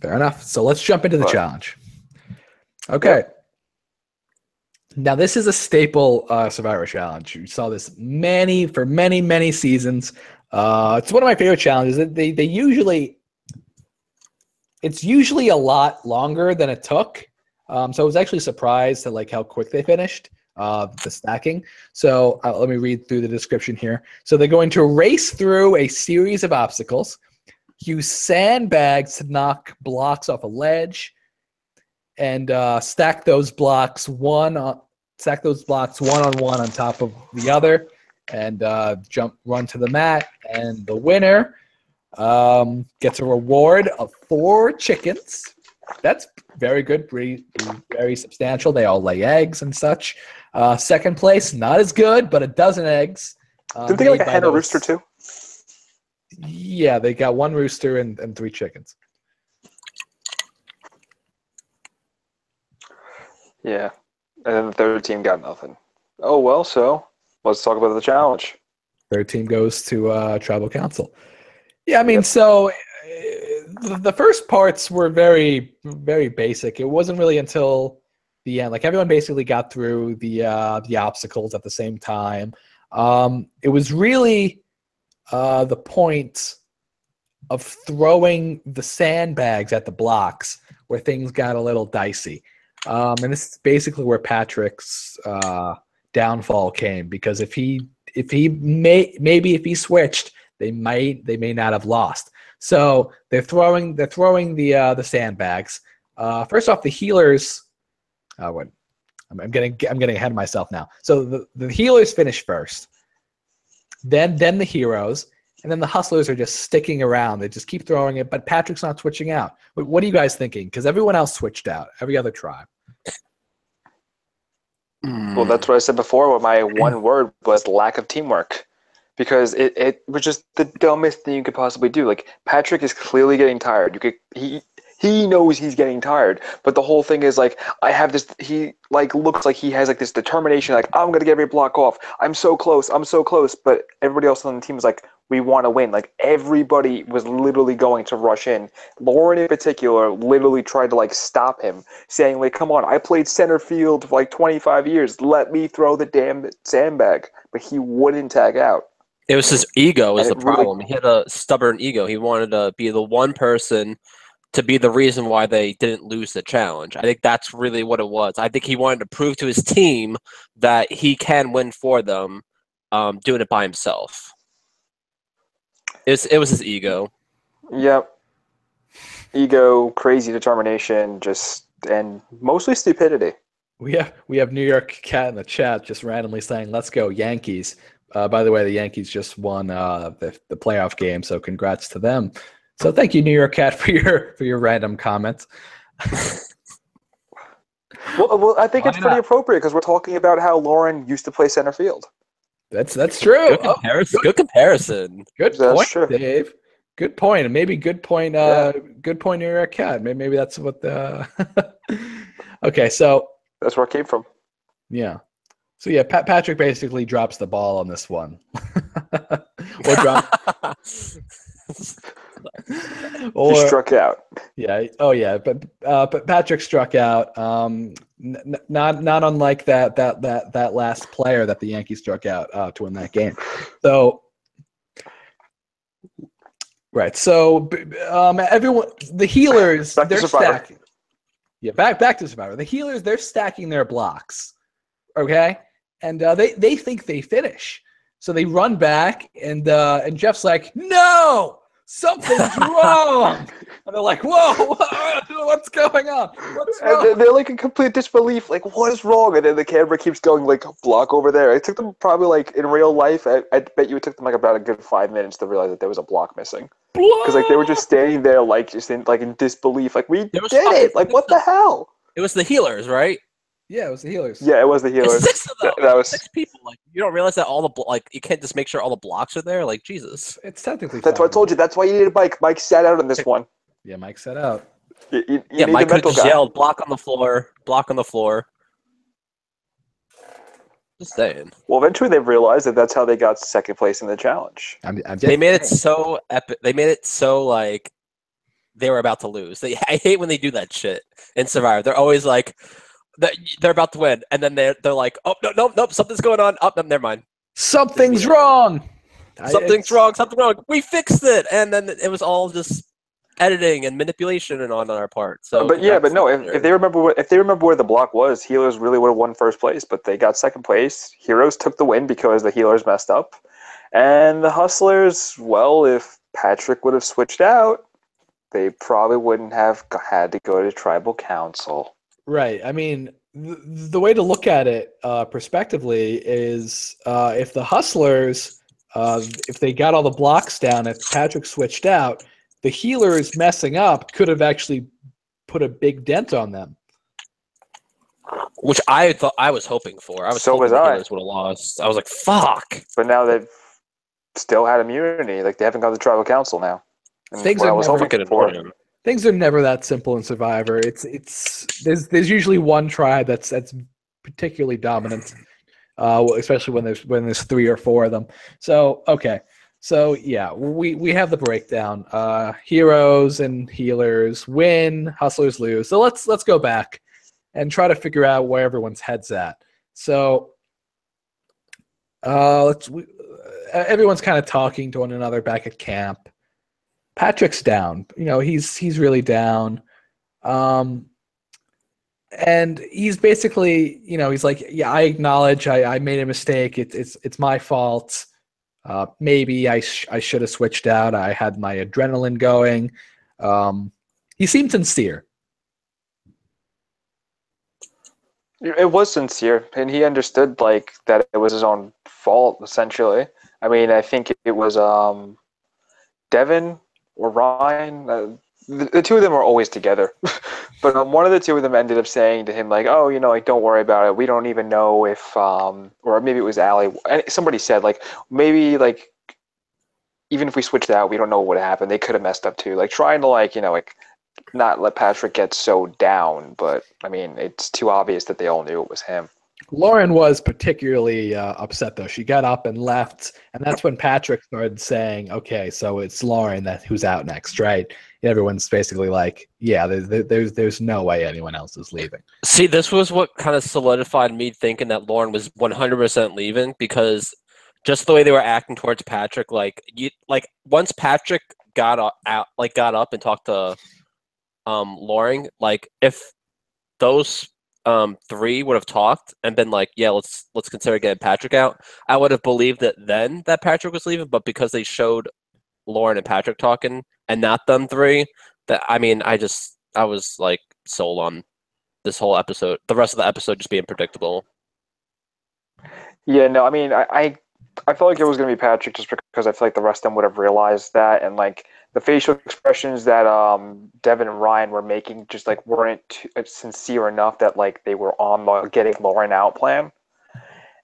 Fair enough. So let's jump into the challenge. Okay. Yep. Now, this is a staple Survivor challenge. You saw this for many seasons. It's one of my favorite challenges. It's usually a lot longer than it took. So I was actually surprised at how quick they finished the stacking. So let me read through the description here. So they're going to race through a series of obstacles, use sandbags to knock blocks off a ledge, and stack those blocks one on one on top of the other, and run to the mat. And the winner gets a reward of 4 chickens. That's very good, very substantial. They all lay eggs and such. Second place, not as good, but a dozen eggs. Didn't they get a hen or rooster too? Yeah, they got 1 rooster and 3 chickens. Yeah, and then the third team got nothing. Oh well, so let's talk about the challenge. Third team goes to tribal council. Yeah, I mean, so the first parts were very, very basic. It wasn't really until the end, everyone basically got through the obstacles at the same time. It was really the point of throwing the sandbags at the blocks where things got a little dicey. And this is basically where Patrick's downfall came, because if he switched, they may not have lost. So they're throwing the sandbags. First off, the healers. I'm getting ahead of myself now. So the healers finish first, then the heroes, and then the hustlers are just sticking around. They just keep throwing it, but Patrick's not switching out. What are you guys thinking? Because everyone else switched out. Every other tribe. Well, that's what I said before. What my one word was: lack of teamwork. Because it was just the dumbest thing you could possibly do. Patrick is clearly getting tired. He knows he's getting tired, but the whole thing is I have this. He looks like he has this determination. I'm gonna get every block off. I'm so close. But everybody else on the team is we want to win. Everybody was literally going to rush in. Lauren in particular literally tried to stop him, saying come on, I played center field for 25 years. Let me throw the damn sandbag. But he wouldn't tag out. It was his ego was And the it really- problem. He had a stubborn ego. He wanted to be the one person to be the reason why they didn't lose the challenge. I think that's really what it was. I think he wanted to prove to his team that he can win for them, doing it by himself. It was his ego. Yep. Ego, crazy determination, and mostly stupidity. We have New York Cat in the chat just randomly saying, "Let's go Yankees." By the way, the Yankees just won the playoff game, so congrats to them. So thank you, New York Cat, for your random comments. Well, I think Why it's pretty not? appropriate because we're talking about how Lauren used to play center field. That's true. Good comparison. Good comparison. Good That's point, true. Dave. Good point, and maybe good point. Yeah. Good point, New York Cat. Maybe that's what the. Okay, so That's where it came from. yeah. So yeah, Patrick basically drops the ball on this one. Or He struck out. yeah. Oh yeah. But Patrick struck out. Not unlike that last player that the Yankees struck out to win that game. So right. So everyone, the Healers, Back to they're Survivor. stacking. Yeah, back to Survivor. The Healers, they're stacking their blocks. Okay, and they think they finish, so they run back, and Jeff's like, "No, something's wrong," and they're like, "Whoa, what's going on? What's wrong?" And they're like in complete disbelief, like, what is wrong? And then the camera keeps going like block over there. It took them probably like in real life, I bet you it took them like about a good 5 minutes to realize that there was a block missing. Because like they were just standing there like just in disbelief, like we did it, like what the hell? It was the Healers, right? Yeah, it was the Healers. Yeah, it was the Healers. It's 6 of them. That was 6 people. Like you don't realize that all the like you can't just make sure all the blocks are there. Like Jesus. It's technically. That's why I told you. That's why you needed Mike. Mike sat out on this one. Yeah, Mike set out. You Yeah, need Mike the could mental have just guy. yelled, "Block on the floor! Block on the floor!" Just saying. Well, eventually they realized that that's how they got second place in the challenge. They made it so epic. They made it so like they were about to lose. I hate when they do that shit in Survivor. They're always like they're about to win, and then they're like, "Oh no, something's going on. Oh no, never mind. Something's wrong. Something's wrong. We fixed it." And then it was all just editing and manipulation and on our part. So, but no. If they remember where the block was, Healers really would have won first place. But they got second place. Heroes took the win because the Healers messed up, and the Hustlers. Well, if Patrick would have switched out, they probably wouldn't have had to go to Tribal Council. Right. I mean, the way to look at it prospectively is if the Hustlers, if they got all the blocks down, if Patrick switched out, the Healers messing up could have actually put a big dent on them. Which I thought I was hoping for. I was So hoping was the I. Healers would have lost. I was like, "Fuck." But now they've still had immunity. Like they haven't gone to Tribal Council now. And Things what are I was never hoping Fucking for. annoying. Things are never that simple in Survivor. There's usually one tribe that's particularly dominant, especially when there's 3 or 4 of them. So okay. So yeah, we have the breakdown. Heroes and Healers win, Hustlers lose. So let's go back and try to figure out where everyone's head's at. So everyone's kind of talking to one another back at camp. Patrick's down. He's really down. And he's basically, he's like, yeah, I acknowledge I made a mistake. It's my fault. Maybe I should have switched out. I had my adrenaline going. He seemed sincere. It was sincere, and he understood like that it was his own fault. Essentially, I mean, I think it was Devin or Ryan. The 2 of them were always together, but one of the 2 of them ended up saying to him like, "Oh, like don't worry about it. We don't even know if or maybe it was Allie. Somebody said like maybe like even if we switched out, we don't know what happened. They could have messed up too. Like trying to like not let Patrick get so down. But I mean, it's too obvious that they all knew it was him." Lauren was particularly upset, though. She got up and left, and that's when Patrick started saying, okay, so it's Lauren who's out next, right? Everyone's basically like, yeah, there's no way anyone else is leaving. See, this was what kind of solidified me thinking that Lauren was 100% leaving because just the way they were acting towards Patrick. Like once Patrick got up and talked to Loring, like if those three would have talked and been like, yeah, let's consider getting Patrick out, I would have believed that then that Patrick was leaving. But because they showed Lauren and Patrick talking and not them three, that I was like sold on this whole episode. The rest of the episode just being predictable. Yeah, no, I mean, I felt like it was going to be Patrick just because I feel like the rest of them would have realized that, and like the facial expressions that Devin and Ryan were making just like weren't sincere enough that like they were on the getting Lauren out plan,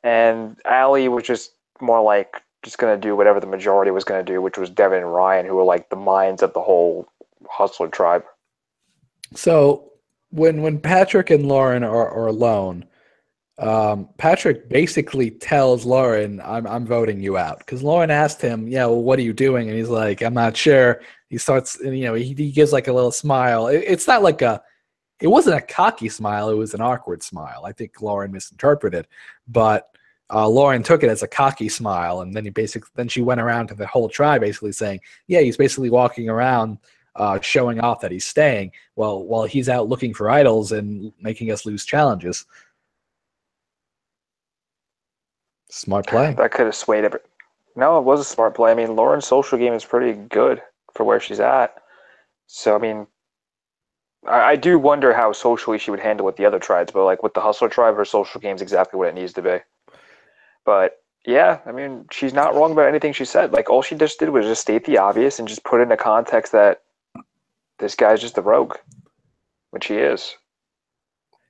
and Allie was just more like just going to do whatever the majority was going to do, which was Devin and Ryan, who were like the minds of the whole Hustler tribe. So when Patrick and Lauren are alone, Patrick basically tells Lauren, I'm voting you out. Because Lauren asked him, yeah, well, what are you doing? And he's like, I'm not sure. He starts, and, he gives like a little smile. It's not like it wasn't a cocky smile. It was an awkward smile. I think Lauren misinterpreted. But Lauren took it as a cocky smile. And then she went around to the whole tribe basically saying, yeah, he's basically walking around showing off that he's staying while he's out looking for idols and making us lose challenges. Smart play. That could have swayed it. No, it was a smart play. I mean, Lauren's social game is pretty good for where she's at. So, I mean, I do wonder how socially she would handle with the other tribes, but like with the Hustler tribe, her social game is exactly what it needs to be. But yeah, I mean, she's not wrong about anything she said. Like all she just did was just state the obvious and just put into context that this guy's just a rogue, which he is.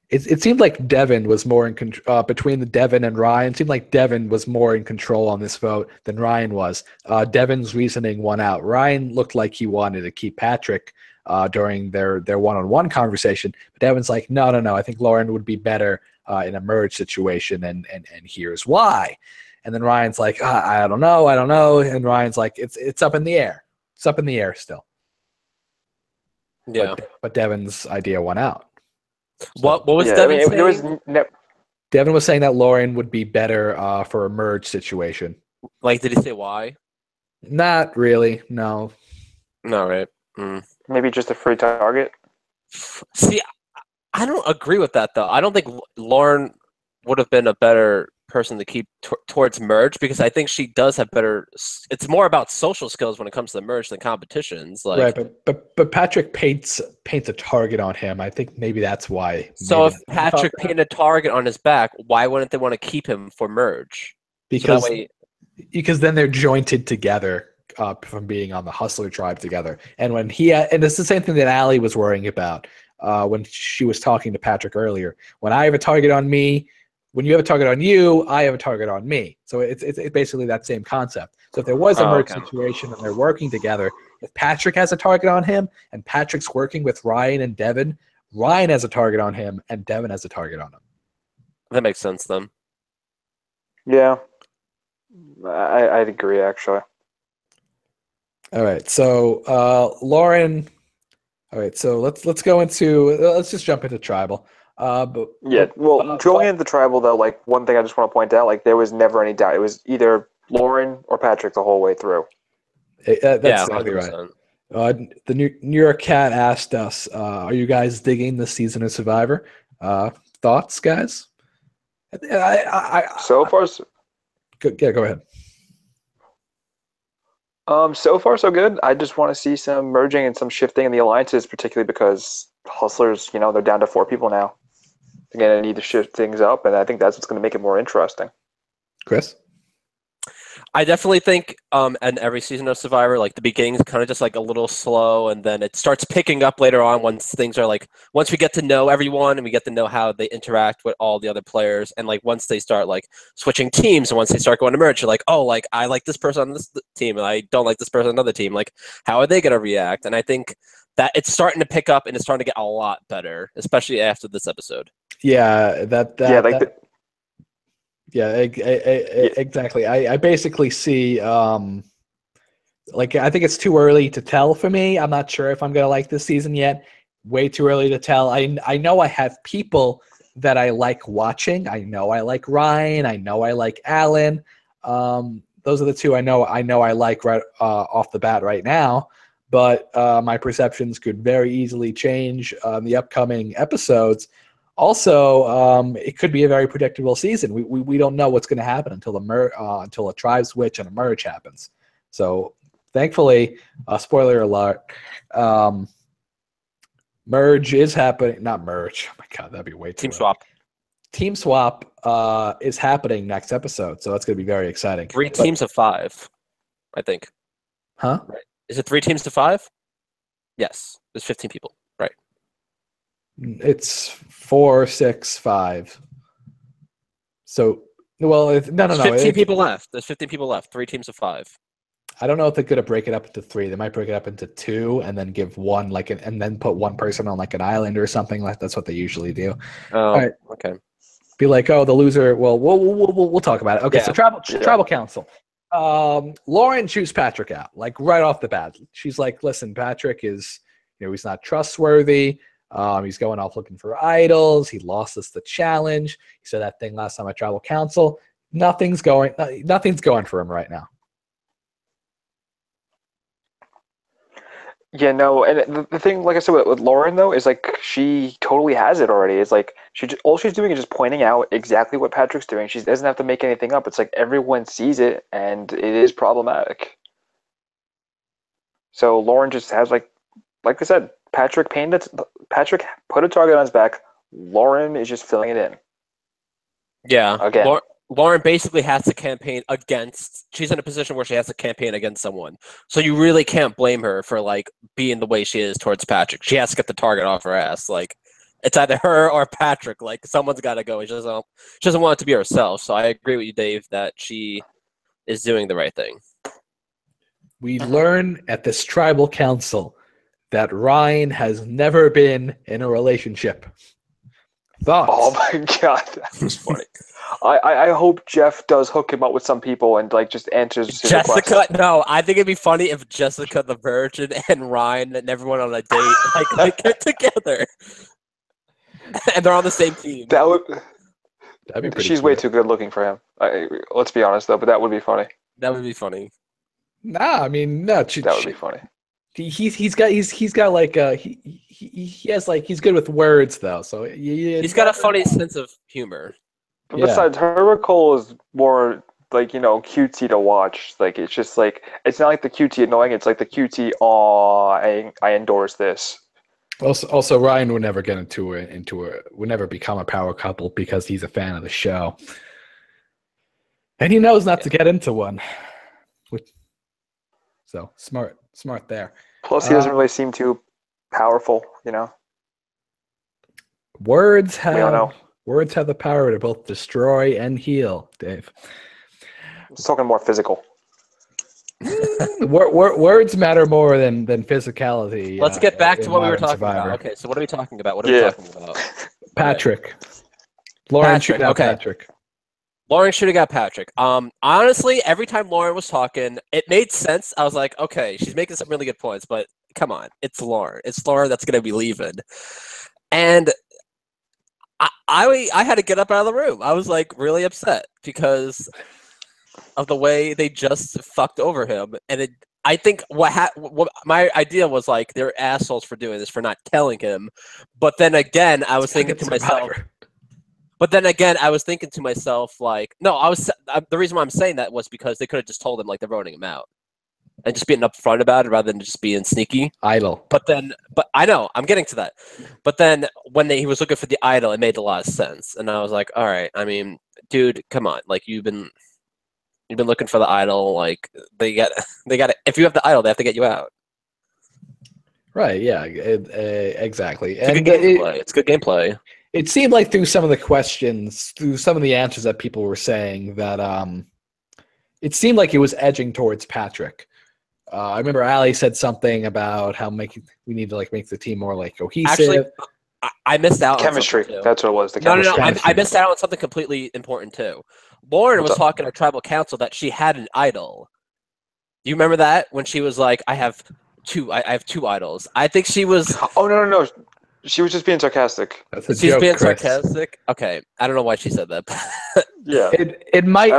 It seemed like Devin was more in control between the Devin and Ryan. It seemed like Devin was more in control on this vote than Ryan was. Devin's reasoning won out. Ryan looked like he wanted to keep Patrick during their one-on-one conversation, but Devin's like, no. I think Lauren would be better in a merge situation, and here's why. And then Ryan's like, I don't know, and Ryan's like, it's up in the air. It's up in the air still. Yeah, but Devin's idea won out. So, what was Devin saying? Devin was saying that Lauren would be better for a merge situation. Like, did he say why? Not really, no. Not right. Maybe just a free target. See, I don't agree with that, though. I don't think Lauren would have been a better person to keep towards merge because I think she does have better. It's more about social skills when it comes to the merge than competitions. Like, right, but Patrick paints a target on him. I think maybe that's why. So if Patrick painted a target on his back, why wouldn't they want to keep him for merge? Because then they're jointed together from being on the Hustler tribe together. And when and it's the same thing that Allie was worrying about when she was talking to Patrick earlier. When I have a target on me. When you have a target on you, I have a target on me. So it's basically that same concept. So if there was a merge situation and they're working together, if Patrick has a target on him and Patrick's working with Ryan and Devin, Ryan has a target on him and Devin has a target on him. That makes sense then. Yeah, I'd agree actually. All right, so Lauren. All right, so let's just jump into tribal. Going into tribal though, like one thing I just want to point out, like there was never any doubt. It was either Lauren or Patrick the whole way through. That's exactly right. The New York Cat asked us, "Are you guys digging this season of Survivor? Thoughts, guys?" So far, go ahead. So far so good. I just want to see some merging and some shifting in the alliances, particularly because Hustlers, they're down to 4 people now. They're going to need to shift things up, and I think that's what's going to make it more interesting. Chris? I definitely think in every season of Survivor, like the beginning is kind of just like a little slow, and then it starts picking up later on once things are like, once we get to know everyone and we get to know how they interact with all the other players, and like once they start like switching teams and once they start going to merge, you're like, oh, like I like this person on this team and I don't like this person on another team. Like, how are they going to react? And I think that it's starting to pick up and it's starting to get a lot better, especially after this episode. Yeah, exactly. I basically see, I think it's too early to tell for me. I'm not sure if I'm going to like this season yet. Way too early to tell. I know I have people that I like watching. I know I like Ryan. I know I like Alan. Those are the two I know I like right off the bat right now. But my perceptions could very easily change on the upcoming episodes. Also, it could be a very predictable season. We don't know what's going to happen until until a tribe switch and a merge happens. So, thankfully, spoiler alert, merge is happening. Not merge. Oh my god, that'd be way too. Team swap. Team swap is happening next episode, so that's going to be very exciting. 3 teams of 5, I think. Huh? Right. Is it 3 teams to 5? Yes. There's 15 people. Right. It's 4, 6, 5. So, well, no. 15 people left. There's 15 people left. 3 teams of 5. I don't know if they're going to break it up into 3. They might break it up into 2 and then give one and then put one person on like an island or something. Like that's what they usually do. Oh, all right. Okay. Be like, oh, the loser. Well, we'll talk about it. Okay, Yeah. so tribal council. Lauren shoots Patrick out like right off the bat. She's like, listen, Patrick is, he's not trustworthy. He's going off looking for idols. He lost us the challenge. He said that thing last time at tribal council. Nothing's going for him right now. Yeah, no, and the thing, like I said, with Lauren though, is like she totally has it already. It's like all she's doing is just pointing out exactly what Patrick's doing. She doesn't have to make anything up. It's like everyone sees it, and it is problematic. So Lauren just has like I said, Patrick put a target on his back. Lauren is just filling it in. Yeah. Again. Lauren basically has to campaign against. She's in a position where she has to campaign against someone. So you really can't blame her for like being the way she is towards Patrick. She has to get the target off her ass. Like it's either her or Patrick. Like someone's got to go. She doesn't want it to be herself. So I agree with you, Dave, that she is doing the right thing. We learn at this tribal council that Ryan has never been in a relationship. Thoughts? Oh my god, that was funny. I hope Jeff does hook him up with some people and like just answers his Jessica. requests. No, I think it'd be funny if Jessica the Virgin and Ryan and everyone on a date like get together, and they're on the same team. That'd be pretty She's cool. way too good looking for him. Let's be honest though, but that would be funny. That would be funny. Nah, I mean no. That would be funny. He's got like he has like he's good with words though, so He's got a funny sense of humor. But besides, her Cole is more like cutesy to watch. Like it's just like it's not like the cutesy annoying. It's like the cutesy. I endorse this. Also, Ryan would never get would never become a power couple because he's a fan of the show, and he knows not to get into one. So smart there. Plus, he doesn't really seem too powerful. Words We don't know. have the power to both destroy and heal, Dave. It's talking more physical. Words matter more than physicality. Let's get back to what we were talking Survivor. about. Okay, so what are we talking about? What are we talking about? Patrick. Lauren shooting out okay. Patrick. Lauren should have got Patrick. Honestly, every time Lauren was talking, it made sense. I was like, okay, she's making some really good points, but come on, it's Lauren. It's Lauren that's going to be leaving. And I had to get up out of the room. I was like really upset because of the way they just fucked over him. And I think what my idea was like they're assholes for doing this, for not telling him. But then again, I was thinking to myself. But then again, I was thinking to myself, like, no, the reason why I'm saying that was because they could have just told him, like, they're voting him out. And just being upfront about it rather than just being sneaky. Idol. But I know, I'm getting to that. But then when he was looking for the idol, it made a lot of sense. And I was like, all right, I mean, dude, come on. Like, you've been looking for the idol. Like, they got if you have the idol, they have to get you out. Right, yeah, exactly. It's good gameplay. It's good gameplay. It seemed like through some of the questions, through some of the answers that people were saying, that it seemed like it was edging towards Patrick. I remember Ali said something about how we need to like make the team more like cohesive. Actually, I missed out Chemistry. on something too. That's what it was. The No, chemistry. I missed out on something completely important too. Lauren was talking to tribal council that she had an idol. Do you remember that when she was like, I have two idols? I think she was. Oh no. She was just being sarcastic. That's She's joke, being Chris. sarcastic. Okay, I don't know why she said that. Yeah. It might.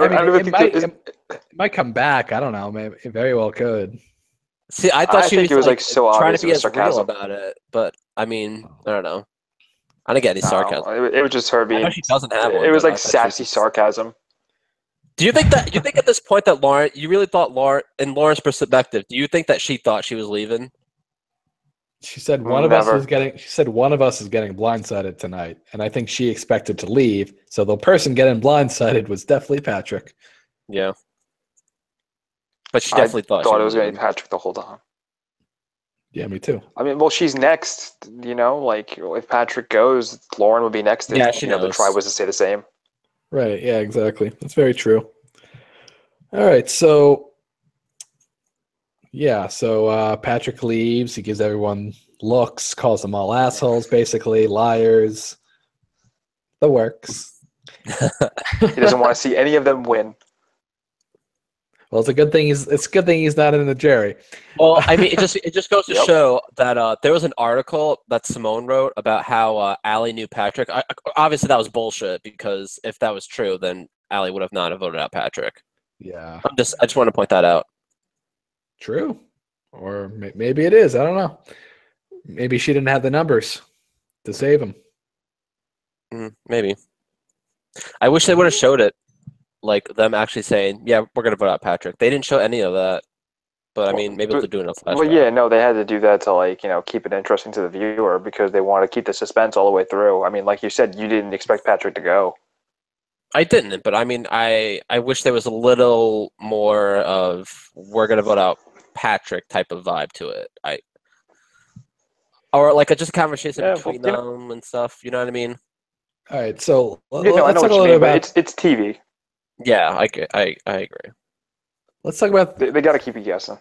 It might come back. I don't know. Maybe it very well could. See, I thought I she think was it was like so trying obvious to it be was as real sarcasm. about it, but I mean, I don't know. I didn't get any sarcasm. No, it was just her I know being. she doesn't have one. It was But I like thought she was sassy sarcasm. Do you think that at this point that Lauren, you really thought Lauren, in Lauren's perspective, do you think that she thought she was leaving? She said one of us Never. is getting. She said one of us is getting blindsided tonight, and I think she expected to leave. So the person getting blindsided was definitely Patrick. Yeah, but she I definitely thought she thought it was was going to leaving. be Patrick the whole time. Yeah, me too. I mean, well, she's next. Like if Patrick goes, Lauren would be next. If Yeah, she the knows. tribe was to stay the same. Right. Yeah. Exactly. That's very true. All right. So yeah. So Patrick leaves. He gives everyone looks, calls them all assholes, basically liars. The works. He doesn't want to see any of them win. Well, it's a good thing he's not in the Jerry. Well, I mean, it just goes to Yep. show that there was an article that Simone wrote about how Allie knew Patrick. Obviously, that was bullshit because if that was true, then Allie would have not have voted out Patrick. Yeah. I just want to point that out. True. Or maybe it is. I don't know. Maybe she didn't have the numbers to save him. Maybe. I wish they would have showed it, like them actually saying, "Yeah, we're gonna vote out Patrick." They didn't show any of that, but I mean, maybe they'll do it in a flashback. Well, yeah, no, they had to do that to keep it interesting to the viewer because they want to keep the suspense all the way through. I mean, like you said, you didn't expect Patrick to go. I didn't, but I mean, I wish there was a little more of "we're gonna vote out Patrick" type of vibe to it. Or like just a conversation between them and stuff. You know what I mean? All right, so I let's know talk a what you little mean, bit but about. it's TV. Yeah, I agree. Let's talk about. They got to keep you guessing.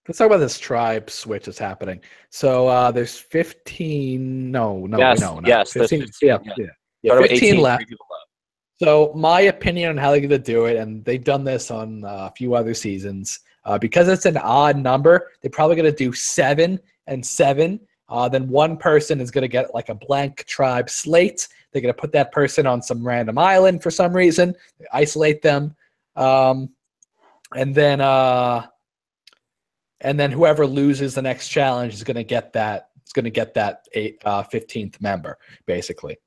Let's talk about this tribe switch that's happening. So there's 15. No, Yes, no. yes, 15. there's 15, Yeah, Started with 15 18, left. 3 people left. So my opinion on how they're going to do it, and they've done this on a few other seasons, because it's an odd number, they're probably going to do 7 and 7. Then one person is going to get like a blank tribe slate. They're going to put that person on some random island for some reason, isolate them, and then whoever loses the next challenge is going to get that. It's going to get that 15th member, basically.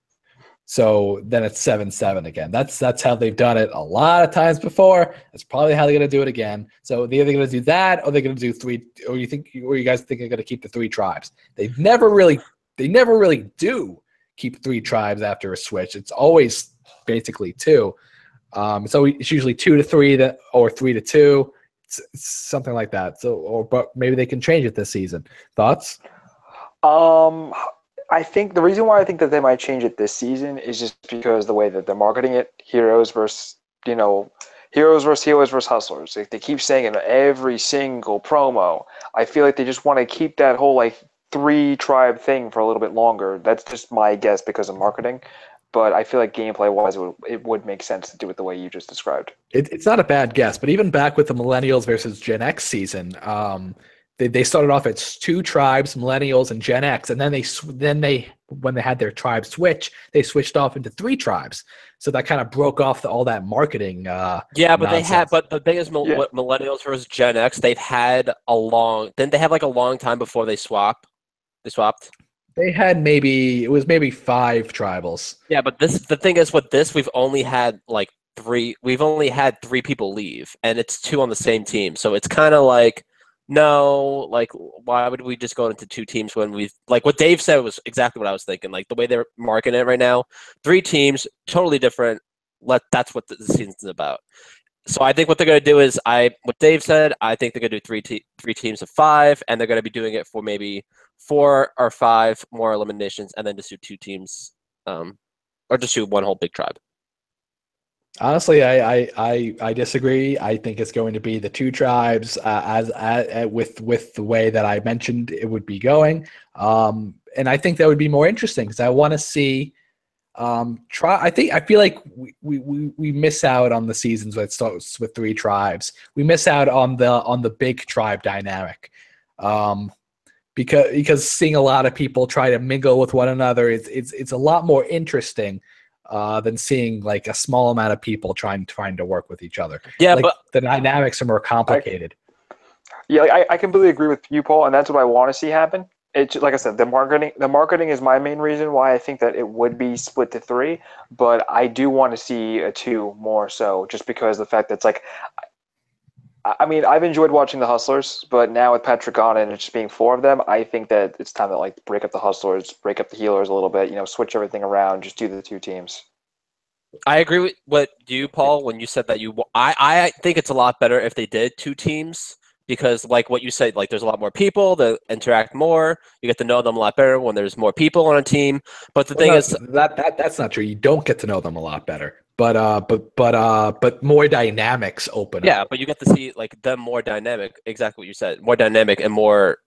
So then it's 7-7 again. That's how they've done it a lot of times before. That's probably how they're going to do it again. So they're either going to do that, or they're going to do 3. Or you guys think they're going to keep the 3 tribes? They never really do keep 3 tribes after a switch. It's always basically 2. So it's usually 2 to 3 or 3 to 2. It's something like that. But maybe they can change it this season. Thoughts? I think the reason why I think that they might change it this season is just because the way that they're marketing it, heroes versus healers versus hustlers. They keep saying it in every single promo. I feel like they just want to keep that whole 3 tribe thing for a little bit longer. That's just my guess because of marketing. But I feel like gameplay-wise, it would make sense to do it the way you just described. It's not a bad guess, but even back with the Millennials versus Gen X season, they started off as 2 tribes, Millennials and Gen X, and then they when they had their tribe switch, they switched off into 3 tribes. So that kind of broke off all that marketing. Yeah, but nonsense. but the thing is, Millennials versus Gen X, didn't they have like a long time before they swapped? They swapped. They had maybe 5 tribals. Yeah, but the thing is, with this, we've only had 3. We've only had 3 people leave, and it's 2 on the same team. So it's kind of like, no, why would we just go into 2 teams when we've what Dave said was exactly what I was thinking. The way they're marketing it right now, 3 teams, totally different. That's what the season's about. So I think what they're going to do is what Dave said. I think they're going to do 3 teams of 5, and they're going to be doing it for maybe 4 or 5 more eliminations, and then just do 2 teams, or just do 1 whole big tribe. Honestly, I disagree. I think it's going to be the 2 tribes as with the way that I mentioned it would be going, and I think that would be more interesting because I want to see. I feel like we miss out on the seasons where it starts with 3 tribes. We miss out on the big tribe dynamic, because seeing a lot of people try to mingle with one another, it's a lot more interesting than seeing like a small amount of people trying to work with each other. Yeah, like, but the dynamics are more complicated. I completely agree with you, Paul, and that's what I want to see happen. It's like I said, the marketing is my main reason why I think that it would be split to 3, but I do want to see a 2 more so, just because the fact that it's like, I mean, I've enjoyed watching the Hustlers, but now with Patrick on and it just being 4 of them, I think that it's time to like break up the Hustlers, break up the Healers a little bit, switch everything around, just do the 2 teams. I agree with what you, Paul, when you said that I think it's a lot better if they did 2 teams because, like what you said, like there's a lot more people that interact more. You get to know them a lot better when there's more people on a team. But the thing is, that's not true. You don't get to know them a lot better, but more dynamics open up. yeah, but you get to see like them more dynamic. Exactly what you said, more dynamic and more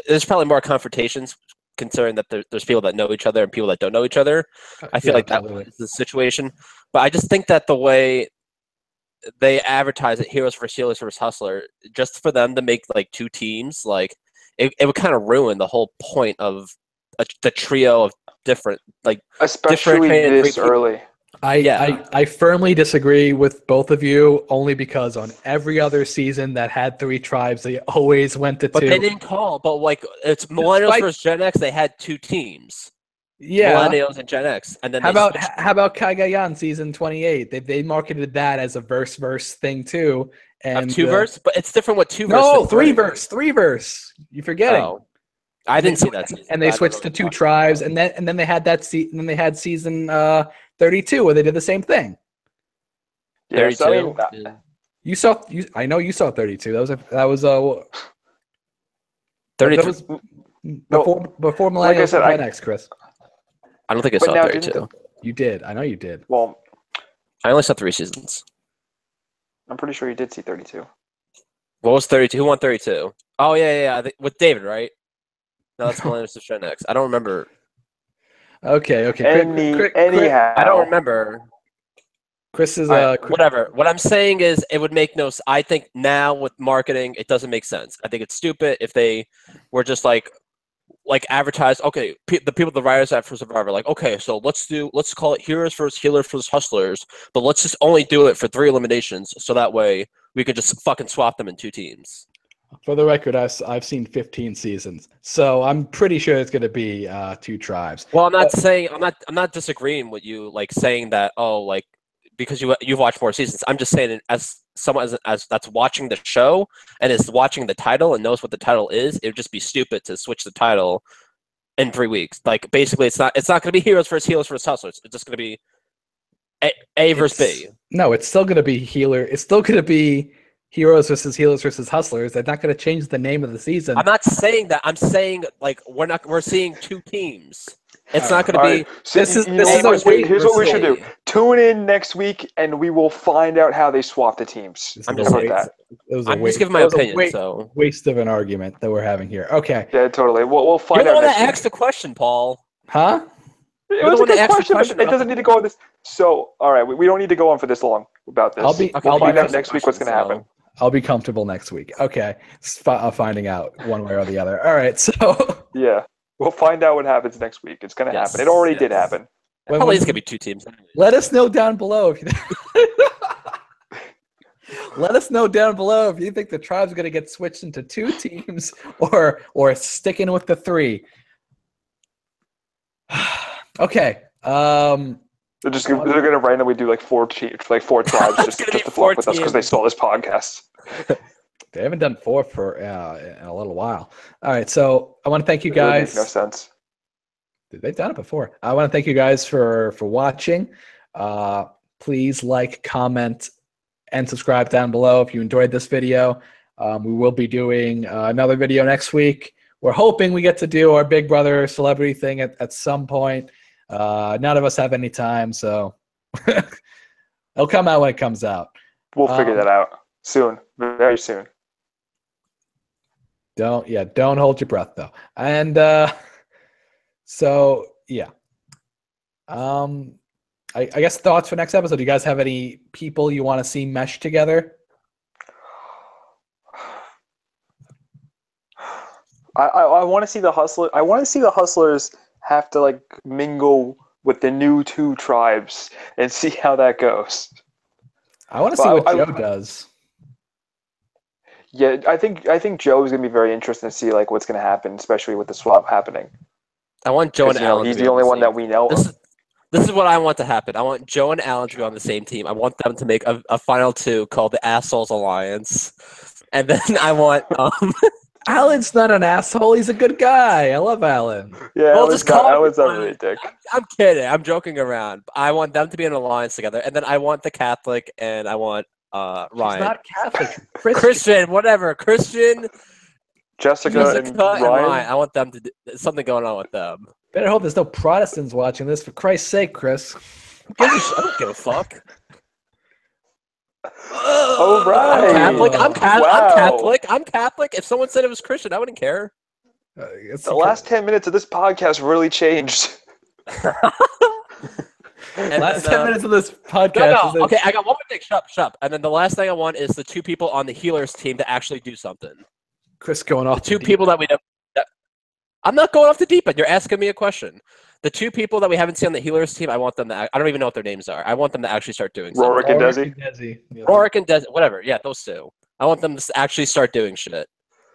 there's probably more confrontations considering that there's people that know each other and people that don't know each other. I feel like absolutely. that was the situation. But I just think that the way they advertise it, Heroes versus Healers versus Hustler, just for them to make like 2 teams, like it would kind of ruin the whole point of the trio of different, like especially this early. I firmly disagree with both of you, only because on every other season that had 3 tribes, they always went to 2. But they didn't call. But like it's Millennials versus Gen X, they had 2 teams. Yeah, Millennials and Gen X, and then how about Kagayan season 28? They marketed that as a verse thing too, and 2 verse, but it's different with 2 verse. No, 3 verse. You're forgetting. Oh, I didn't see that season. And they switched to 2 tribes, and then they had season 32 where they did the same thing. Yeah, 32. So, I mean, I know you saw 32. That was 32. That was before Millennials and Gen X, Chris. I don't think I saw 32. You did. I know you did. Well, I only saw 3 seasons. I'm pretty sure you did see 32. What was 32? Who won 32? Oh, yeah. With David, right? No, that's Millennials and Gen X. I don't remember. Okay. Anyhow. I don't remember. Chris is whatever. What I'm saying is it would make no sense. I think now with marketing, it doesn't make sense. I think it's stupid if they were just like advertise. Okay, the people, the writers at for Survivor, like, okay, so let's call it Heroes versus Healers versus Hustlers, but let's just only do it for 3 eliminations, so that way we could just fucking swap them in 2 teams. For the record, I've seen 15 seasons, so I'm pretty sure it's going to be 2 tribes. Well, I'm not disagreeing with you, like saying that because you've watched more seasons. I'm just saying as someone as that's watching the show and is watching the title and knows what the title is, it would just be stupid to switch the title in 3 weeks. Like basically, it's not going to be Heroes versus Healers versus Hustlers. It's just going to be A versus B. No, it's still going to be Healer. It's still going to be Heroes versus Healers versus Hustlers. They're not going to change the name of the season. I'm not saying that. I'm saying like we're seeing 2 teams. It's not going to be. Right. So here's what we should do. Tune in next week, and we will find out how they swap the teams. I'm just giving my opinion. So waste of an argument that we're having here. Okay. Yeah, totally. We'll find out. You're the one that asked the question, Paul. Huh? It was a good question, but it doesn't need to go on this. So, all right, we don't need to go on for this long about this. We'll find out next week what's going to happen. I'll be comfortable next week. Okay. Finding out one way or the other. All right. So. Yeah. We'll find out what happens next week. It's going to happen. It already did happen. Probably it's going to be 2 teams. Let us know down below if let us know down below if you think the tribe's going to get switched into 2 teams or sticking with the 3. Okay. They're going to randomly do like 4 tribes just to fuck with us because they saw this podcast. They haven't done 4 for in a little while. All right, so I want to thank you guys. It makes no sense. They've done it before. I want to thank you guys for watching. Please like, comment, and subscribe down below if you enjoyed this video. We will be doing another video next week. We're hoping we get to do our Big Brother celebrity thing at some point. None of us have any time, so it'll come out when it comes out. We'll figure that out soon, very soon. Don't hold your breath though. And so yeah. I guess thoughts for next episode. Do you guys have any people you want to see mesh together? I want to see the Hustlers. I want to see the Hustlers have to like mingle with the new 2 tribes and see how that goes. I want to see what Joe does. Yeah, I think Joe is gonna be very interested to see like what's gonna happen, especially with the swap happening. I want Joe and Alan. He's the only one that we know of. This is what I want to happen. I want Joe and Alan to be on the same team. I want them to make a final 2 called the Assholes Alliance, and then I want. Alan's not an asshole. He's a good guy. I love Alan. Yeah, well, just call Alan's not really a dick. I'm kidding. I'm joking around. I want them to be in an alliance together, and then I want the Catholic, and I want Ryan. She's not Catholic. Christian, whatever. Christian, Jessica and Ryan. I want them to do something going on with them. Better hope there's no Protestants watching this. For Christ's sake, Chris. I don't give a fuck. Oh, right. I'm Catholic. I'm Catholic. If someone said it was Christian, I wouldn't care. The last 10 minutes of this podcast really changed. Last 10 minutes of this podcast. No. Okay, I got one more thing. Shut up. And then the last thing I want is the 2 people on the Healers team to actually do something. Chris going off. The 2 people that we don't. I'm not going off the deep end. You're asking me a question. The 2 people that we haven't seen on the Healers team, I want them to. I don't even know what their names are. I want them to actually start doing something. Rorik and Desi. Rorik and Desi. Whatever. Yeah, those 2. I want them to actually start doing shit.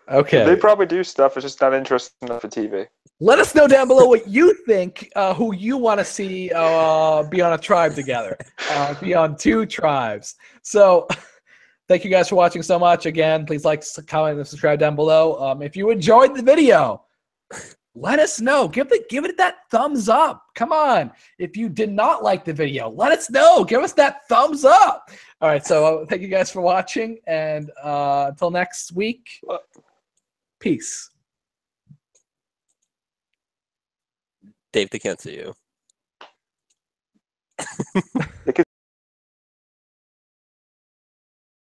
Okay. They probably do stuff. It's just not interesting enough for TV. Let us know down below what you think, who you want to see be on a tribe together, be on 2 tribes. So thank you guys for watching so much. Again, please like, comment, and subscribe down below. If you enjoyed the video, let us know. Give it that thumbs up. Come on. If you did not like the video, let us know. Give us that thumbs up. All right. So thank you guys for watching. And until next week, peace. Dave, they can't see you.